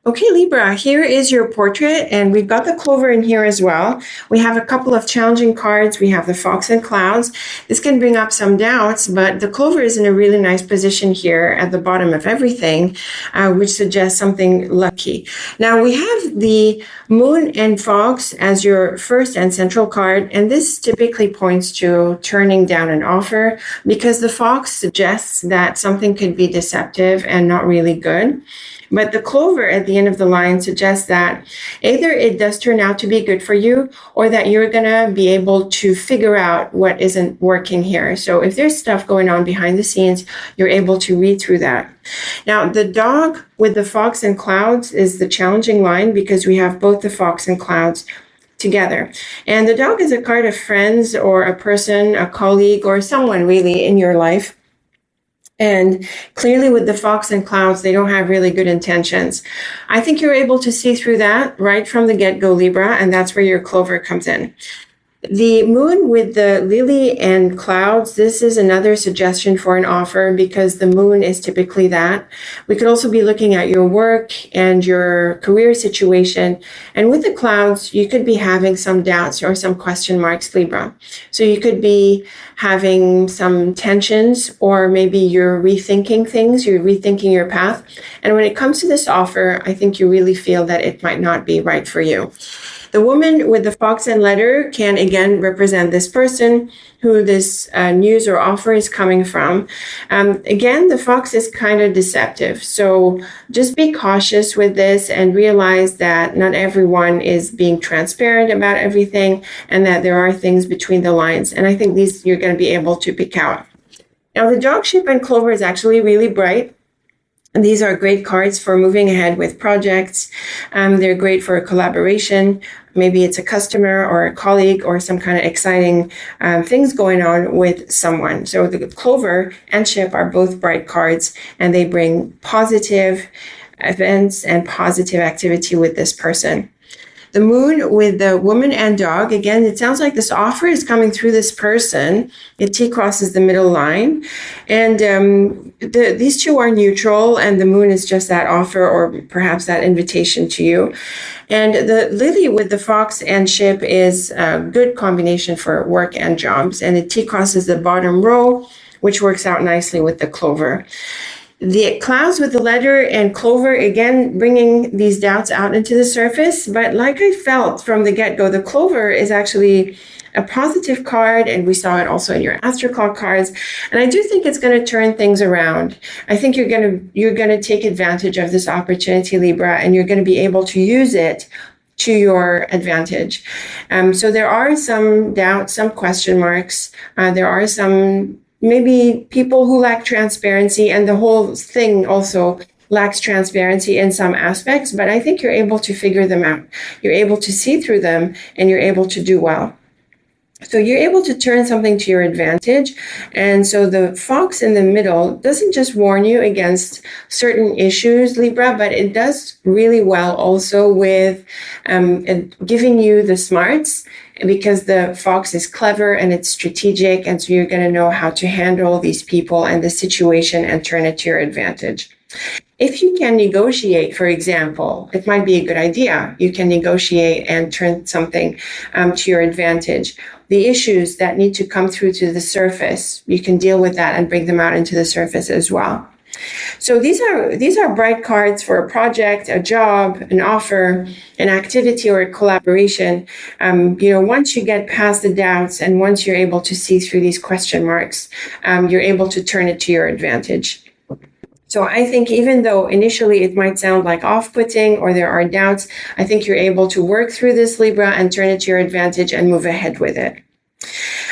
Okay, Libra, here is your portrait, and we've got the clover in here as well. We have a couple of challenging cards. We have the fox and clouds. This can bring up some doubts, but the clover is in a really nice position here at the bottom of everything, which suggests something lucky. Now, we have the moon and fox as your first and central card, and this typically points to turning down an offer because the fox suggests that something could be deceptive and not really good. But the clover at the end of the line suggests that either it does turn out to be good for you or that you're going to be able to figure out what isn't working here. So if there's stuff going on behind the scenes, you're able to read through that. Now, the dog with the fox and clouds is the challenging line because we have both the fox and clouds together. And the dog is a card of friends or a person, a colleague, or someone really in your life. And clearly with the fox and clouds, they don't have really good intentions. I think you're able to see through that right from the get-go, Libra, and that's where your clover comes in. The moon with the lily and clouds, this is another suggestion for an offer because the moon is typically that. We could also be looking at your work and your career situation. And with the clouds, you could be having some doubts or some question marks, Libra. So you could be having some tensions, or maybe you're rethinking things, you're rethinking your path. And when it comes to this offer, I think you really feel that it might not be right for you. The woman with the fox and letter can again represent this person who this news or offer is coming from. Again, the fox is kind of deceptive. So just be cautious with this and realize that not everyone is being transparent about everything and that there are things between the lines. And I think these you're going to be able to pick out. Now, the dog, sheep, and clover is actually really bright. And these are great cards for moving ahead with projects. They're great for a collaboration. Maybe it's a customer or a colleague or some kind of exciting things going on with someone. So the clover and ship are both bright cards, and they bring positive events and positive activity with this person. The moon with the woman and dog, again, it sounds like this offer is coming through this person. It T-crosses the middle line. And these two are neutral, and the moon is just that offer or perhaps that invitation to you. And the lily with the fox and ship is a good combination for work and jobs. And it T-crosses the bottom row, which works out nicely with the clover. The clouds with the letter and clover, again, bringing these doubts out into the surface. But like I felt from the get-go, the clover is actually a positive card, and we saw it also in your Astro Clock cards. And I do think it's going to turn things around. I think you're going to take advantage of this opportunity, Libra, and you're going to be able to use it to your advantage. So there are some doubts, some question marks. There are some maybe people who lack transparency, and the whole thing also lacks transparency in some aspects, but I think you're able to figure them out. You're able to see through them, and you're able to do well. So you're able to turn something to your advantage. And so the fox in the middle doesn't just warn you against certain issues, Libra, but it does really well also with giving you the smarts, because the fox is clever and it's strategic. And so you're going to know how to handle these people and the situation and turn it to your advantage. If you can negotiate, for example, it might be a good idea. You can negotiate and turn something to your advantage. The issues that need to come through to the surface, you can deal with that and bring them out into the surface as well. So these are bright cards for a project, a job, an offer, an activity, or a collaboration. Once you get past the doubts and once you're able to see through these question marks, you're able to turn it to your advantage. So I think even though initially it might sound like off-putting or there are doubts, I think you're able to work through this, Libra, and turn it to your advantage and move ahead with it.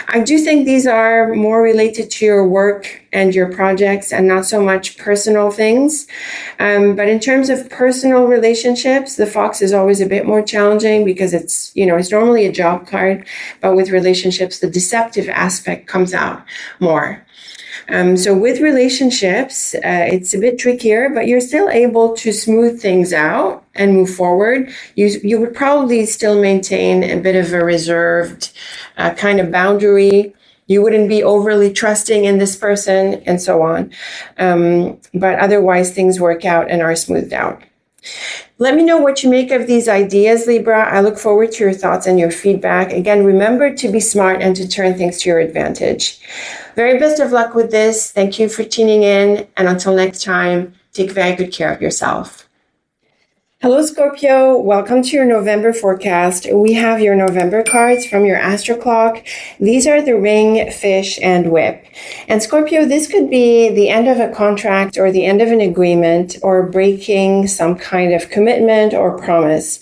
I do think these are more related to your work and your projects and not so much personal things. But in terms of personal relationships, the fox is always a bit more challenging because it's normally a job card, but with relationships, the deceptive aspect comes out more. So with relationships, it's a bit trickier, but you're still able to smooth things out and move forward. You would probably still maintain a bit of a reserved kind of boundary. You wouldn't be overly trusting in this person and so on. But otherwise, things work out and are smoothed out. Let me know what you make of these ideas, Libra. I look forward to your thoughts and your feedback. Again, remember to be smart and to turn things to your advantage. Very best of luck with this. Thank you for tuning in. And until next time, take very good care of yourself. Hello, Scorpio. Welcome to your November forecast. We have your November cards from your Astro Clock. These are the Ring, Fish, and Whip. And Scorpio, this could be the end of a contract or the end of an agreement or breaking some kind of commitment or promise.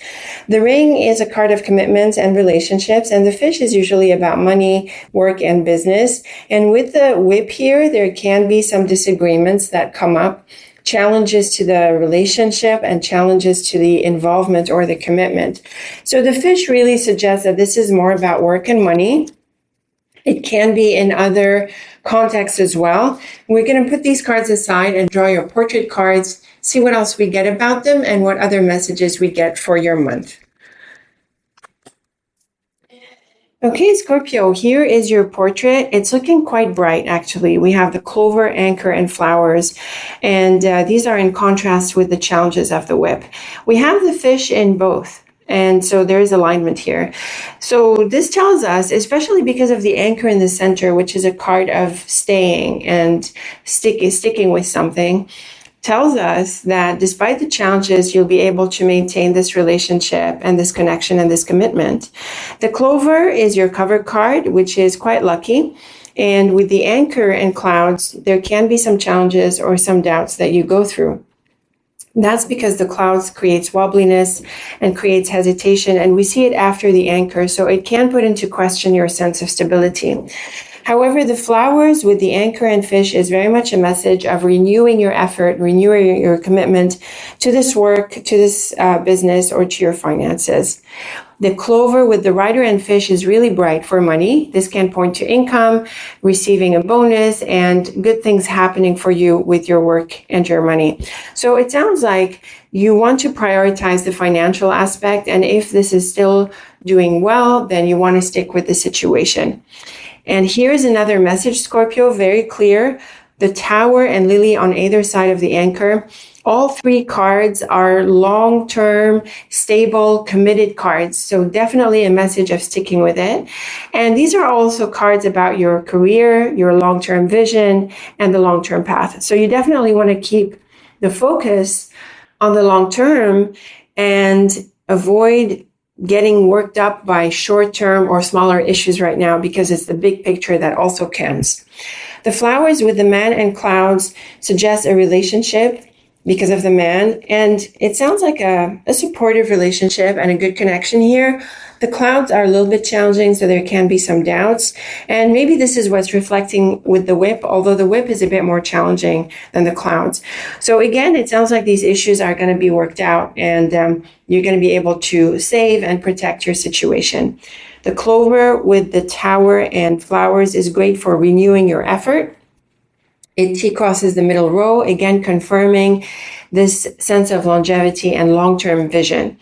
The Ring is a card of commitments and relationships, and the Fish is usually about money, work, and business. And with the Whip here, there can be some disagreements that come up. Challenges to the relationship and challenges to the involvement or the commitment. So the Fish really suggests that this is more about work and money. It can be in other contexts as well. We're going to put these cards aside and draw your portrait cards, see what else we get about them and what other messages we get for your month. Okay, Scorpio, here is your portrait. It's looking quite bright, actually. We have the clover, anchor, and flowers, and these are in contrast with the challenges of the Whip. We have the Fish in both, and so there is alignment here. So this tells us, especially because of the anchor in the center, which is a card of staying and sticking with something, tells us that despite the challenges, you'll be able to maintain this relationship and this connection and this commitment. The clover is your cover card, which is quite lucky. And with the anchor and clouds, there can be some challenges or some doubts that you go through. That's because the clouds creates wobbliness and creates hesitation, and we see it after the anchor, so it can put into question your sense of stability. However, the flowers with the anchor and Fish is very much a message of renewing your effort, renewing your commitment to this work, to this business, or to your finances. The clover with the Rider and Fish is really bright for money. This can point to income, receiving a bonus, and good things happening for you with your work and your money. So it sounds like you want to prioritize the financial aspect, and if this is still doing well, then you want to stick with the situation. And here's another message, Scorpio, very clear. The Tower and Lily on either side of the anchor. All three cards are long-term, stable, committed cards. So definitely a message of sticking with it. And these are also cards about your career, your long-term vision, and the long-term path. So you definitely want to keep the focus on the long term and avoid getting worked up by short-term or smaller issues right now, because it's the big picture that also counts. The flowers with the Man and clouds suggest a relationship because of the Man, and it sounds like a supportive relationship and a good connection here. The clouds are a little bit challenging, so there can be some doubts, and maybe this is what's reflecting with the Whip, although the Whip is a bit more challenging than the clouds. So again, it sounds like these issues are going to be worked out, and you're going to be able to save and protect your situation. The clover with the Tower and flowers is great for renewing your effort. It T-crosses the middle row, again confirming this sense of longevity and long-term vision.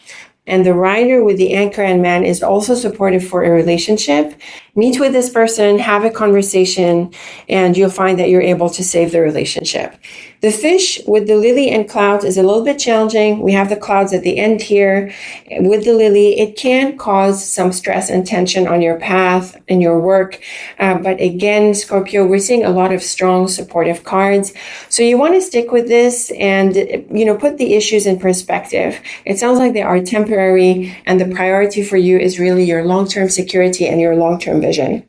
And the Rider with the anchor and Man is also supportive for a relationship. Meet with this person, have a conversation, and you'll find that you're able to save the relationship. The fish with the lily and clouds is a little bit challenging. We have the clouds at the end here. With the lily, it can cause some stress and tension on your path and your work. But again, Scorpio, we're seeing a lot of strong supportive cards. So you want to stick with this and, put the issues in perspective. It sounds like they are temporary, and the priority for you is really your long-term security and your long-term vision.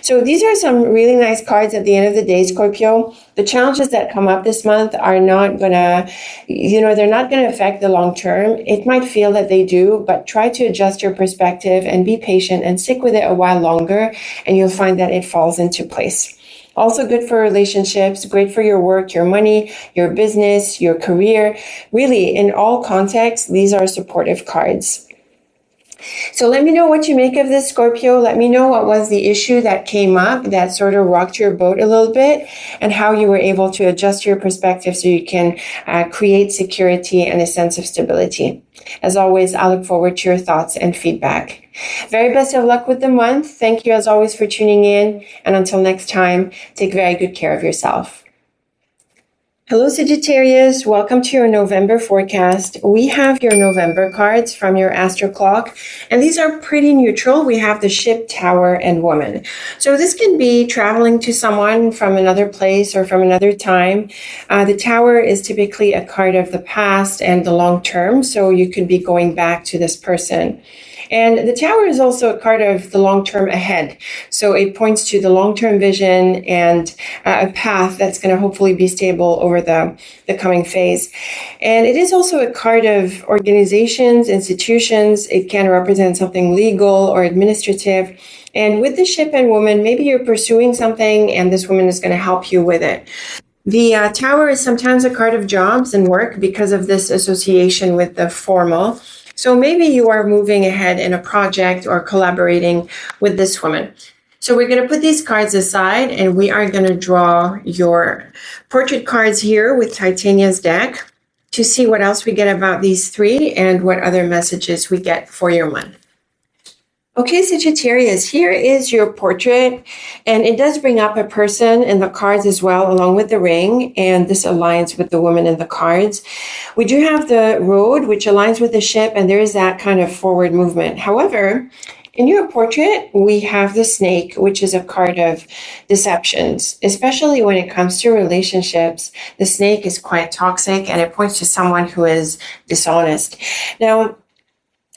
So these are some really nice cards at the end of the day, Scorpio. The challenges that come up this month are not going to, they're not going to affect the long term. It might feel that they do, but try to adjust your perspective and be patient and stick with it a while longer, and you'll find that it falls into place. Also good for relationships, great for your work, your money, your business, your career. Really, in all contexts, these are supportive cards. So let me know what you make of this, Scorpio. Let me know what was the issue that came up that sort of rocked your boat a little bit, and how you were able to adjust your perspective so you can create security and a sense of stability. As always, I look forward to your thoughts and feedback. Very best of luck with the month. Thank you as always for tuning in. And until next time, take very good care of yourself. Hello, Sagittarius. Welcome to your November forecast. We have your November cards from your astro clock, and these are pretty neutral. We have the ship, tower, and woman. So this can be traveling to someone from another place or from another time. The tower is typically a card of the past and the long term, so you could be going back to this person. And the tower is also a card of the long term ahead. So it points to the long-term vision and a path that's going to hopefully be stable over the coming phase. And it is also a card of organizations, institutions. It can represent something legal or administrative. And with the ship and woman, maybe you're pursuing something and this woman is going to help you with it. The tower is sometimes a card of jobs and work because of this association with the formal. So maybe you are moving ahead in a project or collaborating with this woman. So we're going to put these cards aside, and we are going to draw your portrait cards here with Titania's deck to see what else we get about these three and what other messages we get for your month. Okay, Sagittarius, here is your portrait, and it does bring up a person in the cards as well, along with the ring, and this aligns with the woman in the cards. We do have the road, which aligns with the ship, and there is that kind of forward movement. However, in your portrait, we have the snake, which is a card of deceptions, especially when it comes to relationships. The snake is quite toxic, and it points to someone who is dishonest. Now,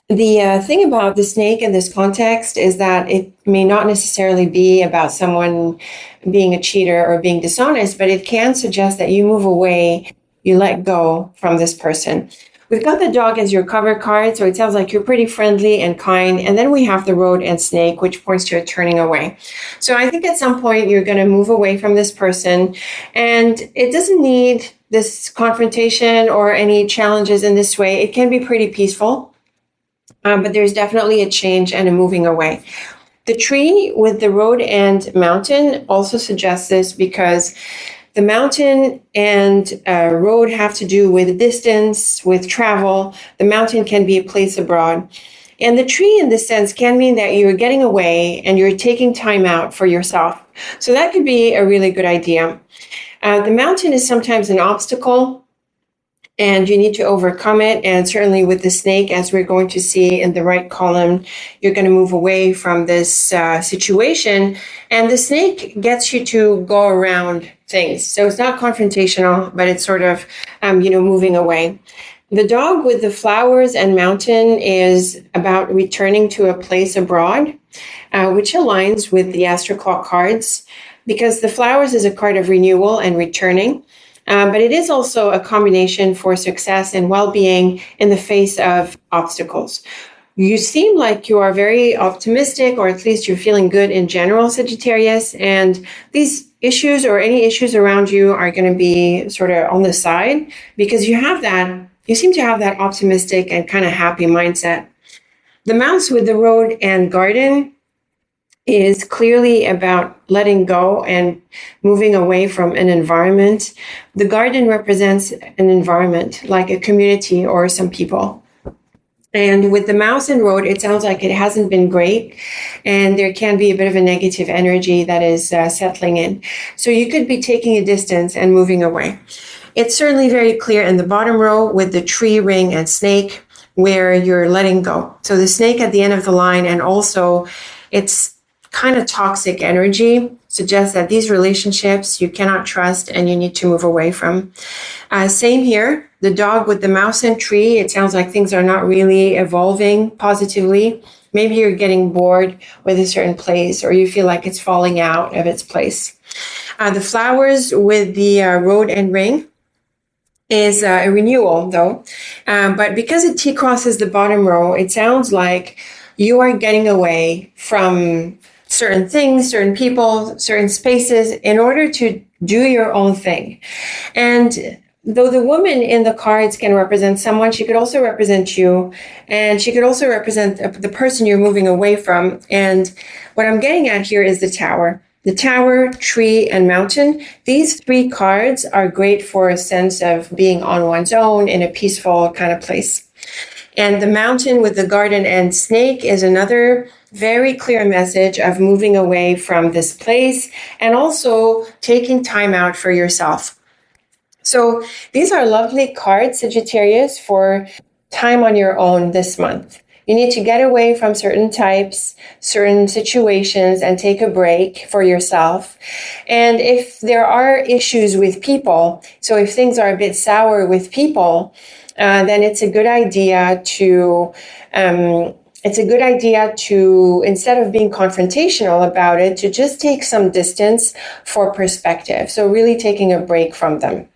the thing about the snake in this context is that it may not necessarily be about someone being a cheater or being dishonest, but it can suggest that you move away, you let go from this person. We've got the dog as your cover card, so it sounds like you're pretty friendly and kind. And then we have the road and snake, which points to a turning away. So I think at some point you're going to move away from this person, and it doesn't need this confrontation or any challenges in this way. It can be pretty peaceful. But there's definitely a change and a moving away. The tree with the road and mountain also suggests this because the mountain and road have to do with distance, with travel. The mountain can be a place abroad. And the tree in this sense can mean that you're getting away and you're taking time out for yourself. So that could be a really good idea. The mountain is sometimes an obstacle, and you need to overcome it. And certainly with the snake, as we're going to see in the right column, you're going to move away from this situation. And the snake gets you to go around things. So it's not confrontational, but it's sort of, moving away. The dog with the flowers and mountain is about returning to a place abroad, which aligns with the astro clock cards, because the flowers is a card of renewal and returning. But it is also a combination for success and well-being in the face of obstacles. You seem like you are very optimistic, or at least you're feeling good in general, Sagittarius, and these issues or any issues around you are going to be sort of on the side because you seem to have that optimistic and kind of happy mindset. The mouse with the road and garden is clearly about letting go and moving away from an environment. The garden represents an environment, like a community or some people. And with the mouse and road, it sounds like it hasn't been great. and there can be a bit of a negative energy that is settling in. So you could be taking a distance and moving away. It's certainly very clear in the bottom row with the tree, ring, and snake where you're letting go. So the snake at the end of the line, and also it's kind of toxic energy, suggests that these relationships you cannot trust and you need to move away from. Same here, the dog with the mouse and tree. It sounds like things are not really evolving positively. Maybe you're getting bored with a certain place, or you feel like it's falling out of its place. The flowers with the road and ring is a renewal, though. But because it T crosses the bottom row, it sounds like you are getting away from certain things, certain people, certain spaces in order to do your own thing. And though the woman in the cards can represent someone, she could also represent you, and she could also represent the person you're moving away from. And what I'm getting at here is the Tower. The Tower, Tree, and Mountain. These three cards are great for a sense of being on one's own in a peaceful kind of place. And the Mountain with the Garden and Snake is another very clear message of moving away from this place and also taking time out for yourself. So these are lovely cards, Sagittarius, for time on your own this month. You need to get away from certain types, certain situations, and take a break for yourself. And if there are issues with people, so if things are a bit sour with people, then it's a good idea to instead of being confrontational about it, to just take some distance for perspective. So really taking a break from them.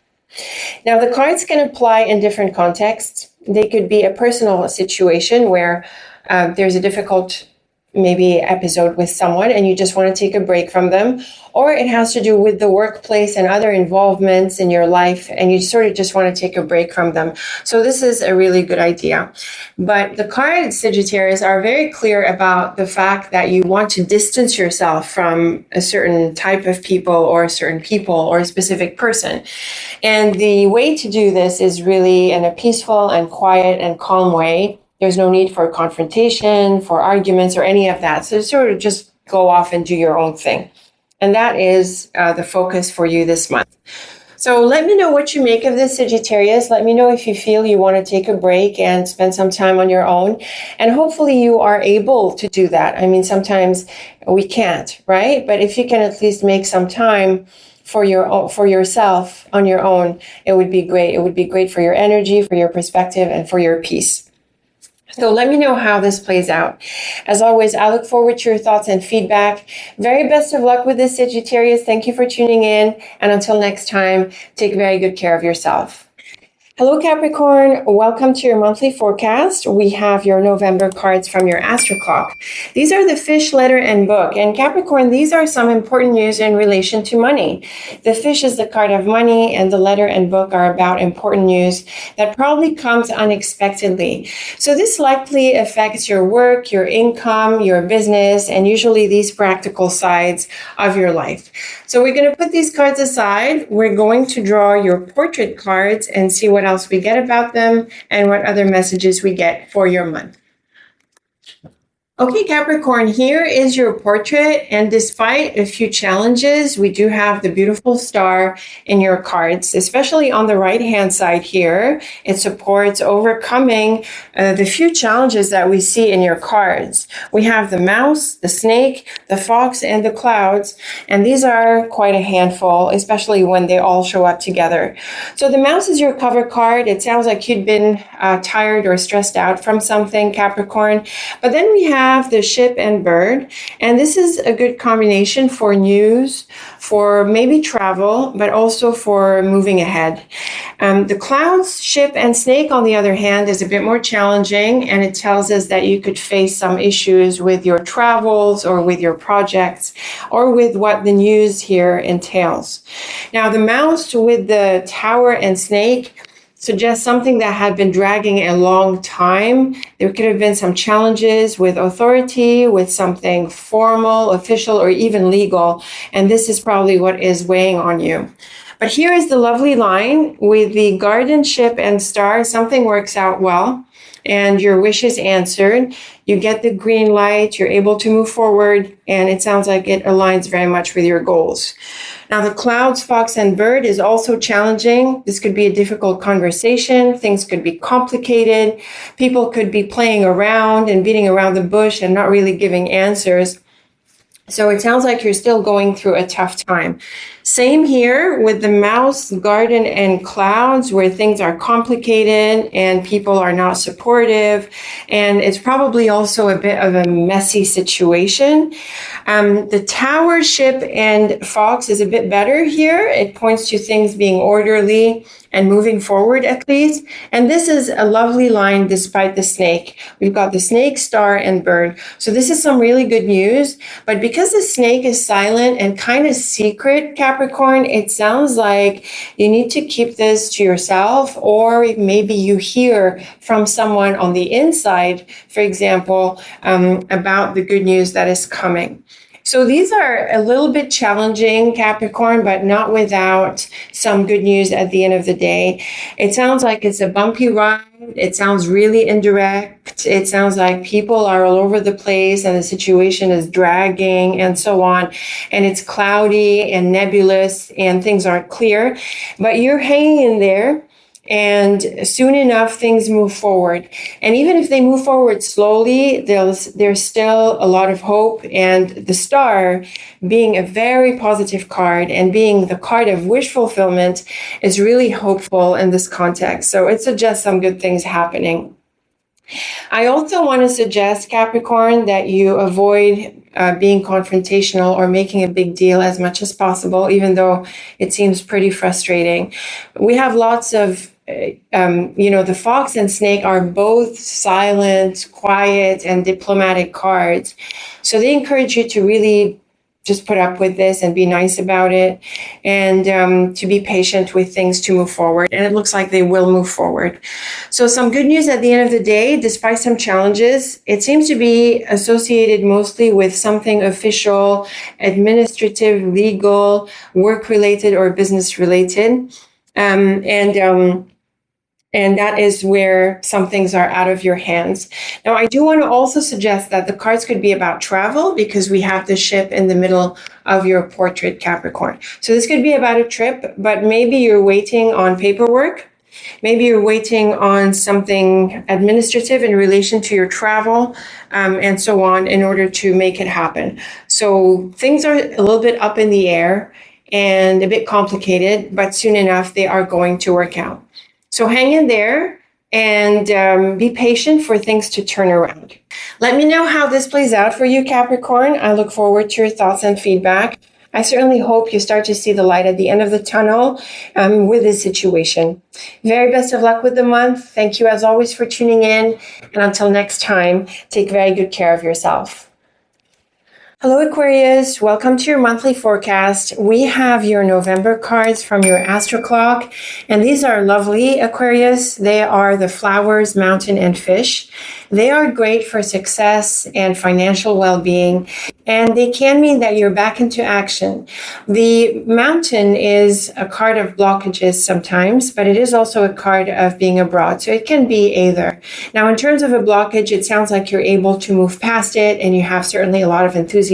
Now, the cards can apply in different contexts. They could be a personal situation where there's a difficult maybe episode with someone and you just want to take a break from them, or it has to do with the workplace and other involvements in your life and you sort of just want to take a break from them. So this is a really good idea. But the cards, Sagittarius, are very clear about the fact that you want to distance yourself from a certain type of people or a specific person. And the way to do this is really in a peaceful and quiet and calm way. There's no need for confrontation, for arguments, or any of that. So sort of just go off and do your own thing. And that is the focus for you this month. So let me know what you make of this, Sagittarius. Let me know if you feel you want to take a break and spend some time on your own. And hopefully you are able to do that. I mean, sometimes we can't, right? But if you can at least make some time for yourself on your own, it would be great. It would be great for your energy, for your perspective, and for your peace. So let me know how this plays out. As always, I look forward to your thoughts and feedback. Very best of luck with this, Sagittarius. Thank you for tuning in. And until next time, take very good care of yourself. Hello, Capricorn. Welcome to your monthly forecast. We have your November cards from your Astro Clock. These are the fish, letter, and book. And Capricorn, these are some important news in relation to money. The fish is the card of money, and the letter and book are about important news that probably comes unexpectedly. So this likely affects your work, your income, your business, and usually these practical sides of your life. So we're going to put these cards aside. We're going to draw your portrait cards and see what else we get about them and what other messages we get for your month. Okay, Capricorn, here is your portrait, and despite a few challenges, we do have the beautiful star in your cards, especially on the right-hand side here. It supports overcoming the few challenges that we see in your cards. We have the mouse, the snake, the fox, and the clouds, and these are quite a handful, especially when they all show up together. So the mouse is your cover card. It sounds like you'd been tired or stressed out from something, Capricorn, but then we have the ship and bird, and this is a good combination for news, for maybe travel, but also for moving ahead. The clouds, ship, and snake, on the other hand, is a bit more challenging, and it tells us that you could face some issues with your travels or with your projects or with what the news here entails. Now, the mouse with the tower and snake suggests something that had been dragging a long time. There could have been some challenges with authority, with something formal, official, or even legal. And this is probably what is weighing on you. But here is the lovely line with the garden, ship, and star. Something works out well. and your wish is answered. You get the green light, you're able to move forward, and it sounds like it aligns very much with your goals. Now, the clouds, fox, and bird is also challenging. This could be a difficult conversation. Things could be complicated. People could be playing around and beating around the bush and not really giving answers. So it sounds like you're still going through a tough time. Same here with the mouse, garden, and clouds, where things are complicated and people are not supportive. And it's probably also a bit of a messy situation. The tower, ship, and fox is a bit better here. It points to things being orderly and moving forward at least. And this is a lovely line despite the snake. We've got the snake, star, and bird. So this is some really good news. But because the snake is silent and kind of secret, Capricorn, it sounds like you need to keep this to yourself, or maybe you hear from someone on the inside, for example, about the good news that is coming. So these are a little bit challenging, Capricorn, but not without some good news at the end of the day. It sounds like it's a bumpy ride. It sounds really indirect. It sounds like people are all over the place and the situation is dragging and so on. And it's cloudy and nebulous and things aren't clear. But you're hanging in there. And soon enough, things move forward. And even if they move forward slowly, there's still a lot of hope. And the star, being a very positive card and being the card of wish fulfillment, is really hopeful in this context. So it suggests some good things happening. I also want to suggest, Capricorn, that you avoid being confrontational or making a big deal as much as possible, even though it seems pretty frustrating. We have lots of the fox and snake are both silent, quiet, and diplomatic cards. So they encourage you to really just put up with this and be nice about it, and to be patient with things to move forward. And it looks like they will move forward. So some good news at the end of the day, despite some challenges, it seems to be associated mostly with something official, administrative, legal, work-related, or business-related. And that is where some things are out of your hands. Now, I do want to also suggest that the cards could be about travel, because we have the ship in the middle of your portrait, Capricorn. So this could be about a trip, but maybe you're waiting on paperwork. Maybe you're waiting on something administrative in relation to your travel, and so on, in order to make it happen. So things are a little bit up in the air and a bit complicated, but soon enough, they are going to work out. So hang in there and be patient for things to turn around. Let me know how this plays out for you, Capricorn. I look forward to your thoughts and feedback. I certainly hope you start to see the light at the end of the tunnel with this situation. Very best of luck with the month. Thank you as always for tuning in. And until next time, take very good care of yourself. Hello, Aquarius. Welcome to your monthly forecast. We have your November cards from your Astro Clock, and these are lovely, Aquarius. They are the flowers, mountain, and fish. They are great for success and financial well-being, and they can mean that you're back into action. The mountain is a card of blockages sometimes, but it is also a card of being abroad, so it can be either. Now, in terms of a blockage, it sounds like you're able to move past it, and you have certainly a lot of enthusiasm.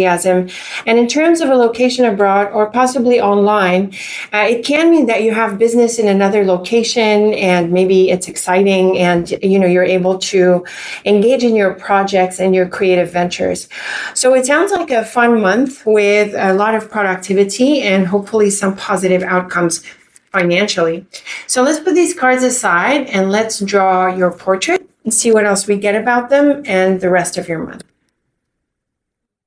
And in terms of a location abroad or possibly online, it can mean that you have business in another location, and maybe it's exciting, and you're able to engage in your projects and your creative ventures. So it sounds like a fun month with a lot of productivity and hopefully some positive outcomes financially. So let's put these cards aside and let's draw your portrait and see what else we get about them and the rest of your month.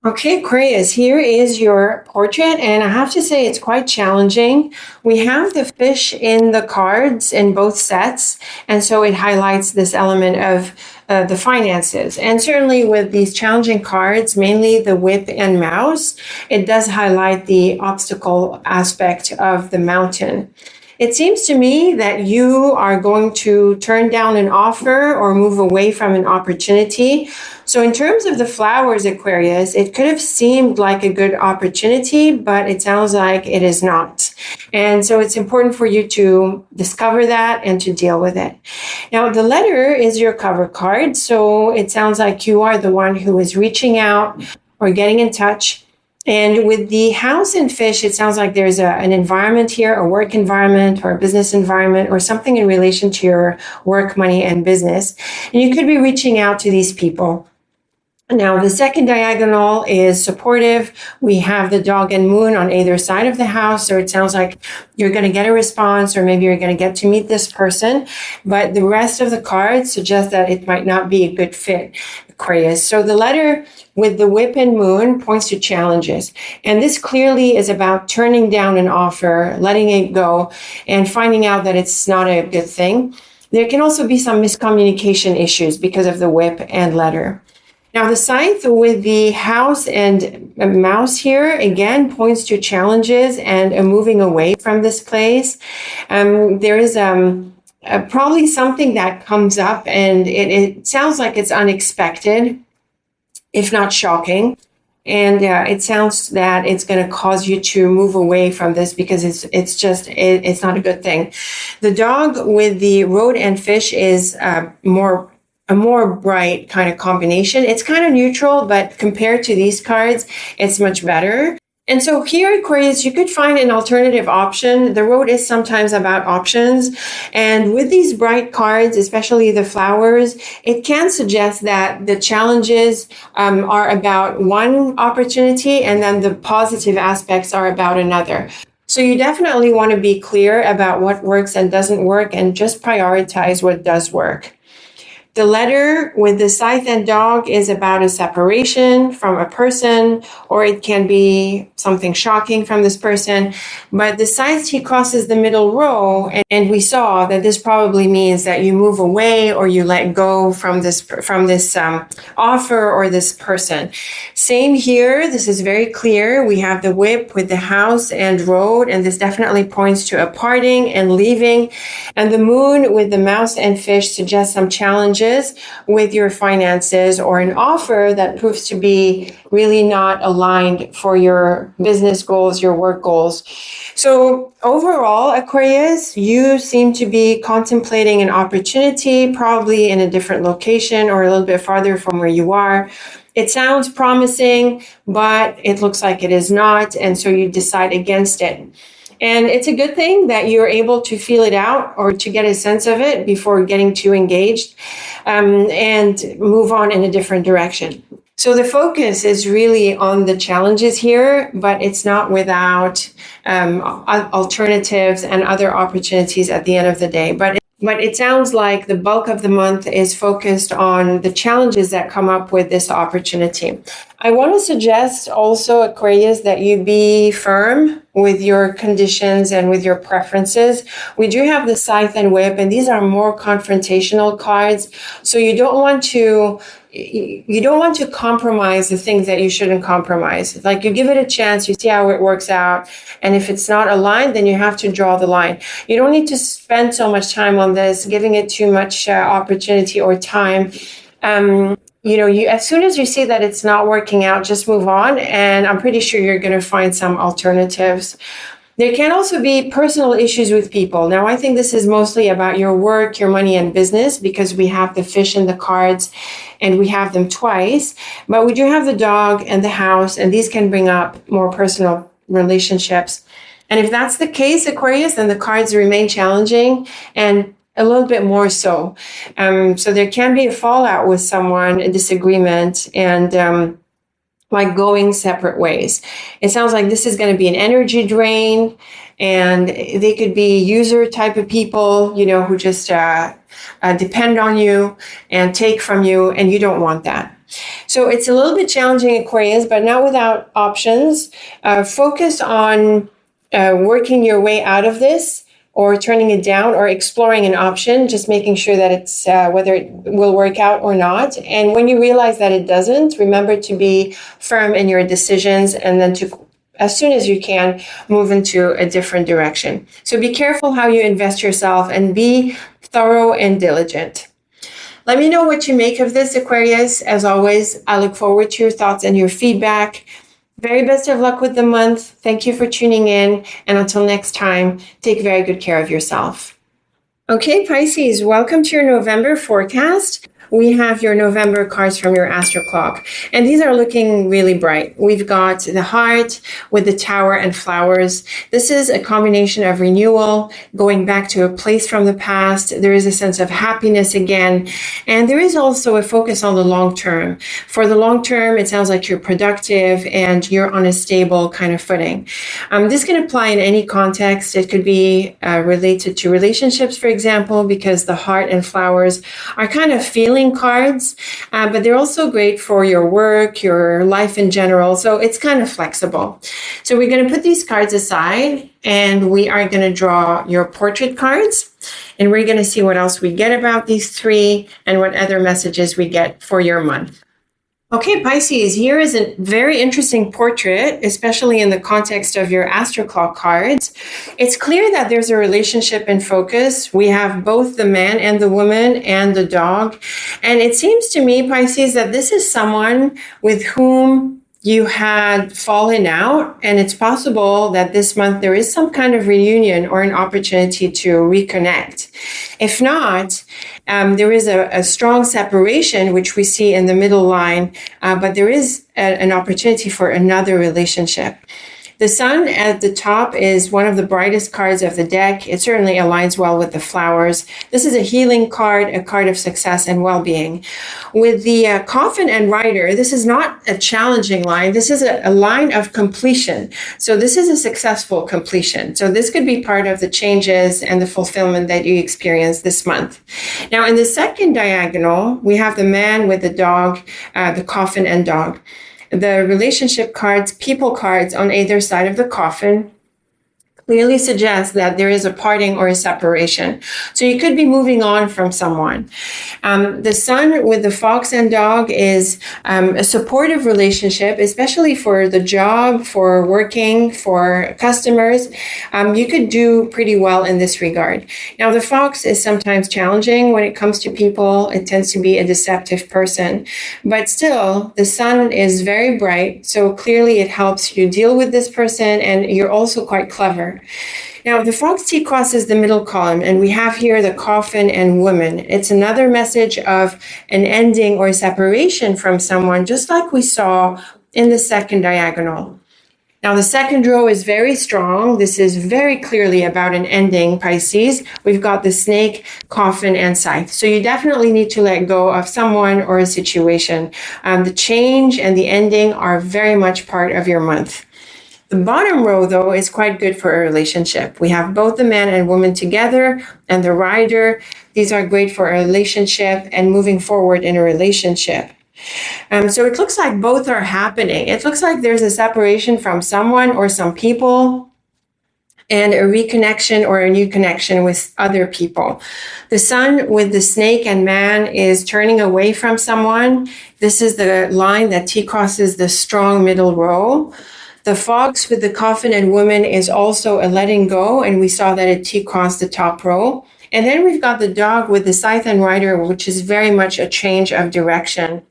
Okay, Aquarius, here is your portrait, and I have to say it's quite challenging. We have the fish in the cards in both sets, and so it highlights this element of the finances. And certainly with these challenging cards, mainly the whip and mouse, it does highlight the obstacle aspect of the mountain. It seems to me that you are going to turn down an offer or move away from an opportunity. So in terms of the flowers, Aquarius, it could have seemed like a good opportunity, but it sounds like it is not. And so it's important for you to discover that and to deal with it. Now, the letter is your cover card. So it sounds like you are the one who is reaching out or getting in touch. And with the house and fish, it sounds like there's an environment here, a work environment or a business environment or something in relation to your work, money, and business. And you could be reaching out to these people. Now, the second diagonal is supportive. We have the dog and moon on either side of the house. So it sounds like you're going to get a response, or maybe you're going to get to meet this person. But the rest of the cards suggest that it might not be a good fit, Aquarius. So the letter with the whip and moon points to challenges. And this clearly is about turning down an offer, letting it go, and finding out that it's not a good thing. There can also be some miscommunication issues because of the whip and letter. Now, the scythe with the house and a mouse here, again, points to challenges and a moving away from this place. There is probably something that comes up, and it sounds like it's unexpected, if not shocking. And it sounds that it's going to cause you to move away from this because it's not a good thing. The dog with the road and fish is a more bright kind of combination. It's kind of neutral, but compared to these cards, it's much better. And so here, Aquarius, you could find an alternative option. The road is sometimes about options. And with these bright cards, especially the flowers, it can suggest that the challenges are about one opportunity and then the positive aspects are about another. So you definitely want to be clear about what works and doesn't work and just prioritize what does work. The letter with the scythe and dog is about a separation from a person, or it can be something shocking from this person. But the scythe, he crosses the middle row, and we saw that this probably means that you move away or you let go from this offer or this person. Same here. This is very clear. We have the whip with the house and road, and this definitely points to a parting and leaving. And the moon with the mouse and fish suggests some challenges with your finances or an offer that proves to be really not aligned for your business goals, your work goals. So overall, Aquarius, you seem to be contemplating an opportunity, probably in a different location or a little bit farther from where you are. It sounds promising, but it looks like it is not. And so you decide against it. And it's a good thing that you're able to feel it out or to get a sense of it before getting too engaged and move on in a different direction. So the focus is really on the challenges here, but it's not without alternatives and other opportunities at the end of the day. But it sounds like the bulk of the month is focused on the challenges that come up with this opportunity. I want to suggest also, Aquarius, that you be firm with your conditions and with your preferences. We do have the scythe and whip, and these are more confrontational cards. So you don't want to compromise the things that you shouldn't compromise. Like, you give it a chance, you see how it works out. And if it's not aligned, then you have to draw the line. You don't need to spend so much time on this, giving it too much opportunity or time. As soon as you see that it's not working out, just move on. And I'm pretty sure you're going to find some alternatives. There can also be personal issues with people. Now, I think this is mostly about your work, your money, and business, because we have the fish in the cards and we have them twice. But we do have the dog and the house, and these can bring up more personal relationships. And if that's the case, Aquarius, then the cards remain challenging and a little bit more so. So there can be a fallout with someone, a disagreement, and like going separate ways. It sounds like this is going to be an energy drain, and they could be user type of people, who just depend on you and take from you, and you don't want that. So it's a little bit challenging, Aquarius, but not without options. Focus on working your way out of this, or turning it down, or exploring an option, just making sure that it's whether it will work out or not. And when you realize that it doesn't, remember to be firm in your decisions and then to as soon as you can, move into a different direction. So be careful how you invest yourself and be thorough and diligent. Let me know what you make of this, Aquarius. As always, I look forward to your thoughts and your feedback. Very best of luck with the month. Thank you for tuning in. And until next time, take very good care of yourself. Okay, Pisces, welcome to your November forecast. We have your November cards from your astro clock, and these are looking really bright. We've got the heart with the tower and flowers. This is a combination of renewal, going back to a place from the past. There is a sense of happiness again, and there is also a focus on the long term. For the long term, it sounds like you're productive and you're on a stable kind of footing. This can apply in any context. It could be related to relationships, for example, because the heart and flowers are kind of feeling cards, but they're also great for your work, your life in general. So it's kind of flexible. So we're going to put these cards aside and we are going to draw your portrait cards. And we're going to see what else we get about these three and what other messages we get for your month. Okay, Pisces, here is a very interesting portrait, especially in the context of your astro clock cards. It's clear that there's a relationship in focus. We have both the man and the woman and the dog. And it seems to me, Pisces, that this is someone with whom you had fallen out, and it's possible that this month there is some kind of reunion or an opportunity to reconnect. If not, there is a strong separation, which we see in the middle line, but there is an opportunity for another relationship. The sun at the top is one of the brightest cards of the deck. It certainly aligns well with the flowers. This is a healing card, a card of success and well-being. With the coffin and rider, this is not a challenging line. This is a line of completion. So this is a successful completion. So this could be part of the changes and the fulfillment that you experience this month. Now, in the second diagonal, we have the man with the dog, the coffin and dog. The relationship cards, people cards on either side of the coffin clearly suggests that there is a parting or a separation. So you could be moving on from someone. The sun with the fox and dog is a supportive relationship, especially for the job, for working, for customers. You could do pretty well in this regard. Now, the fox is sometimes challenging when it comes to people. It tends to be a deceptive person. But still, the sun is very bright. So clearly it helps you deal with this person, and you're also quite clever. Now, the fox T crosses the middle column, and we have here the coffin and woman. It's another message of an ending or separation from someone, just like we saw in the second diagonal. Now, the second row is very strong. This is very clearly about an ending, Pisces. We've got the snake, coffin, and scythe. So you definitely need to let go of someone or a situation. The change and the ending are very much part of your month. The bottom row, though, is quite good for a relationship. We have both the man and woman together and the rider. These are great for a relationship and moving forward in a relationship. So it looks like both are happening. It looks like there's a separation from someone or some people and a reconnection or a new connection with other people. The sun with the snake and man is turning away from someone. This is the line that T crosses the strong middle row. The fox with the coffin and woman is also a letting go, and we saw that it T-crossed the top row. And then we've got the dog with the scythe and rider, which is very much a change of direction.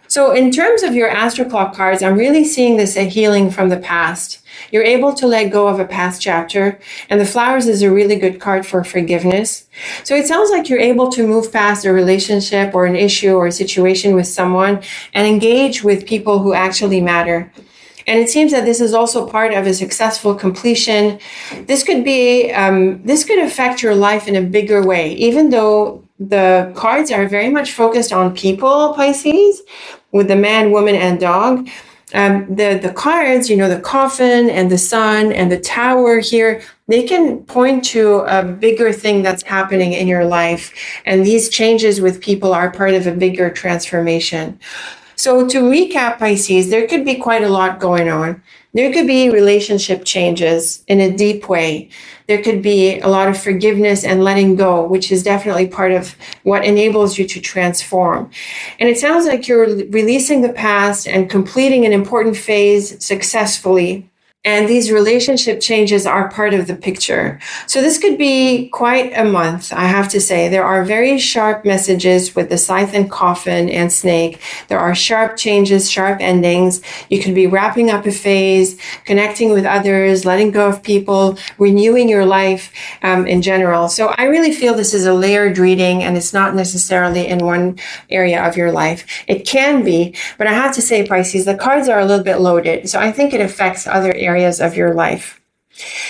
So in terms of your astro clock cards, I'm really seeing this a healing from the past. You're able to let go of a past chapter, and the flowers is a really good card for forgiveness. So it sounds like you're able to move past a relationship or an issue or a situation with someone and engage with people who actually matter. And it seems that this is also part of a successful completion. This could affect your life in a bigger way, even though the cards are very much focused on people, Pisces, with the man, woman, and dog. The cards, the coffin and the sun and the tower here, they can point to a bigger thing that's happening in your life. And these changes with people are part of a bigger transformation. So to recap, Pisces, there could be quite a lot going on. There could be relationship changes in a deep way. There could be a lot of forgiveness and letting go, which is definitely part of what enables you to transform. And it sounds like you're releasing the past and completing an important phase successfully. And these relationship changes are part of the picture. So this could be quite a month, I have to say. There are very sharp messages with the scythe and coffin and snake. There are sharp changes, sharp endings. You could be wrapping up a phase, connecting with others, letting go of people, renewing your life in general. So I really feel this is a layered reading, and it's not necessarily in one area of your life. It can be, but I have to say, Pisces, the cards are a little bit loaded. So I think it affects other areas of your life.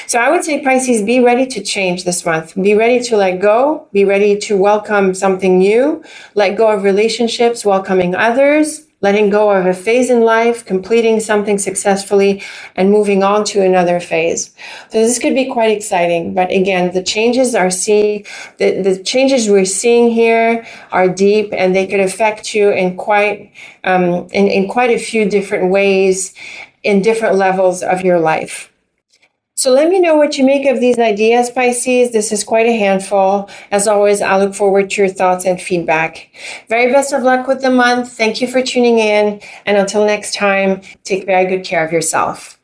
So I would say, Pisces, be ready to change this month. Be ready to let go. Be ready to welcome something new. Let go of relationships, welcoming others, letting go of a phase in life, completing something successfully, and moving on to another phase. So this could be quite exciting. But again, the changes the changes we're seeing here are deep, and they could affect you in quite a few different ways, in different levels of your life. So let me know what you make of these ideas, Pisces. This is quite a handful. As always, I look forward to your thoughts and feedback. Very best of luck with the month. Thank you for tuning in. And until next time, take very good care of yourself.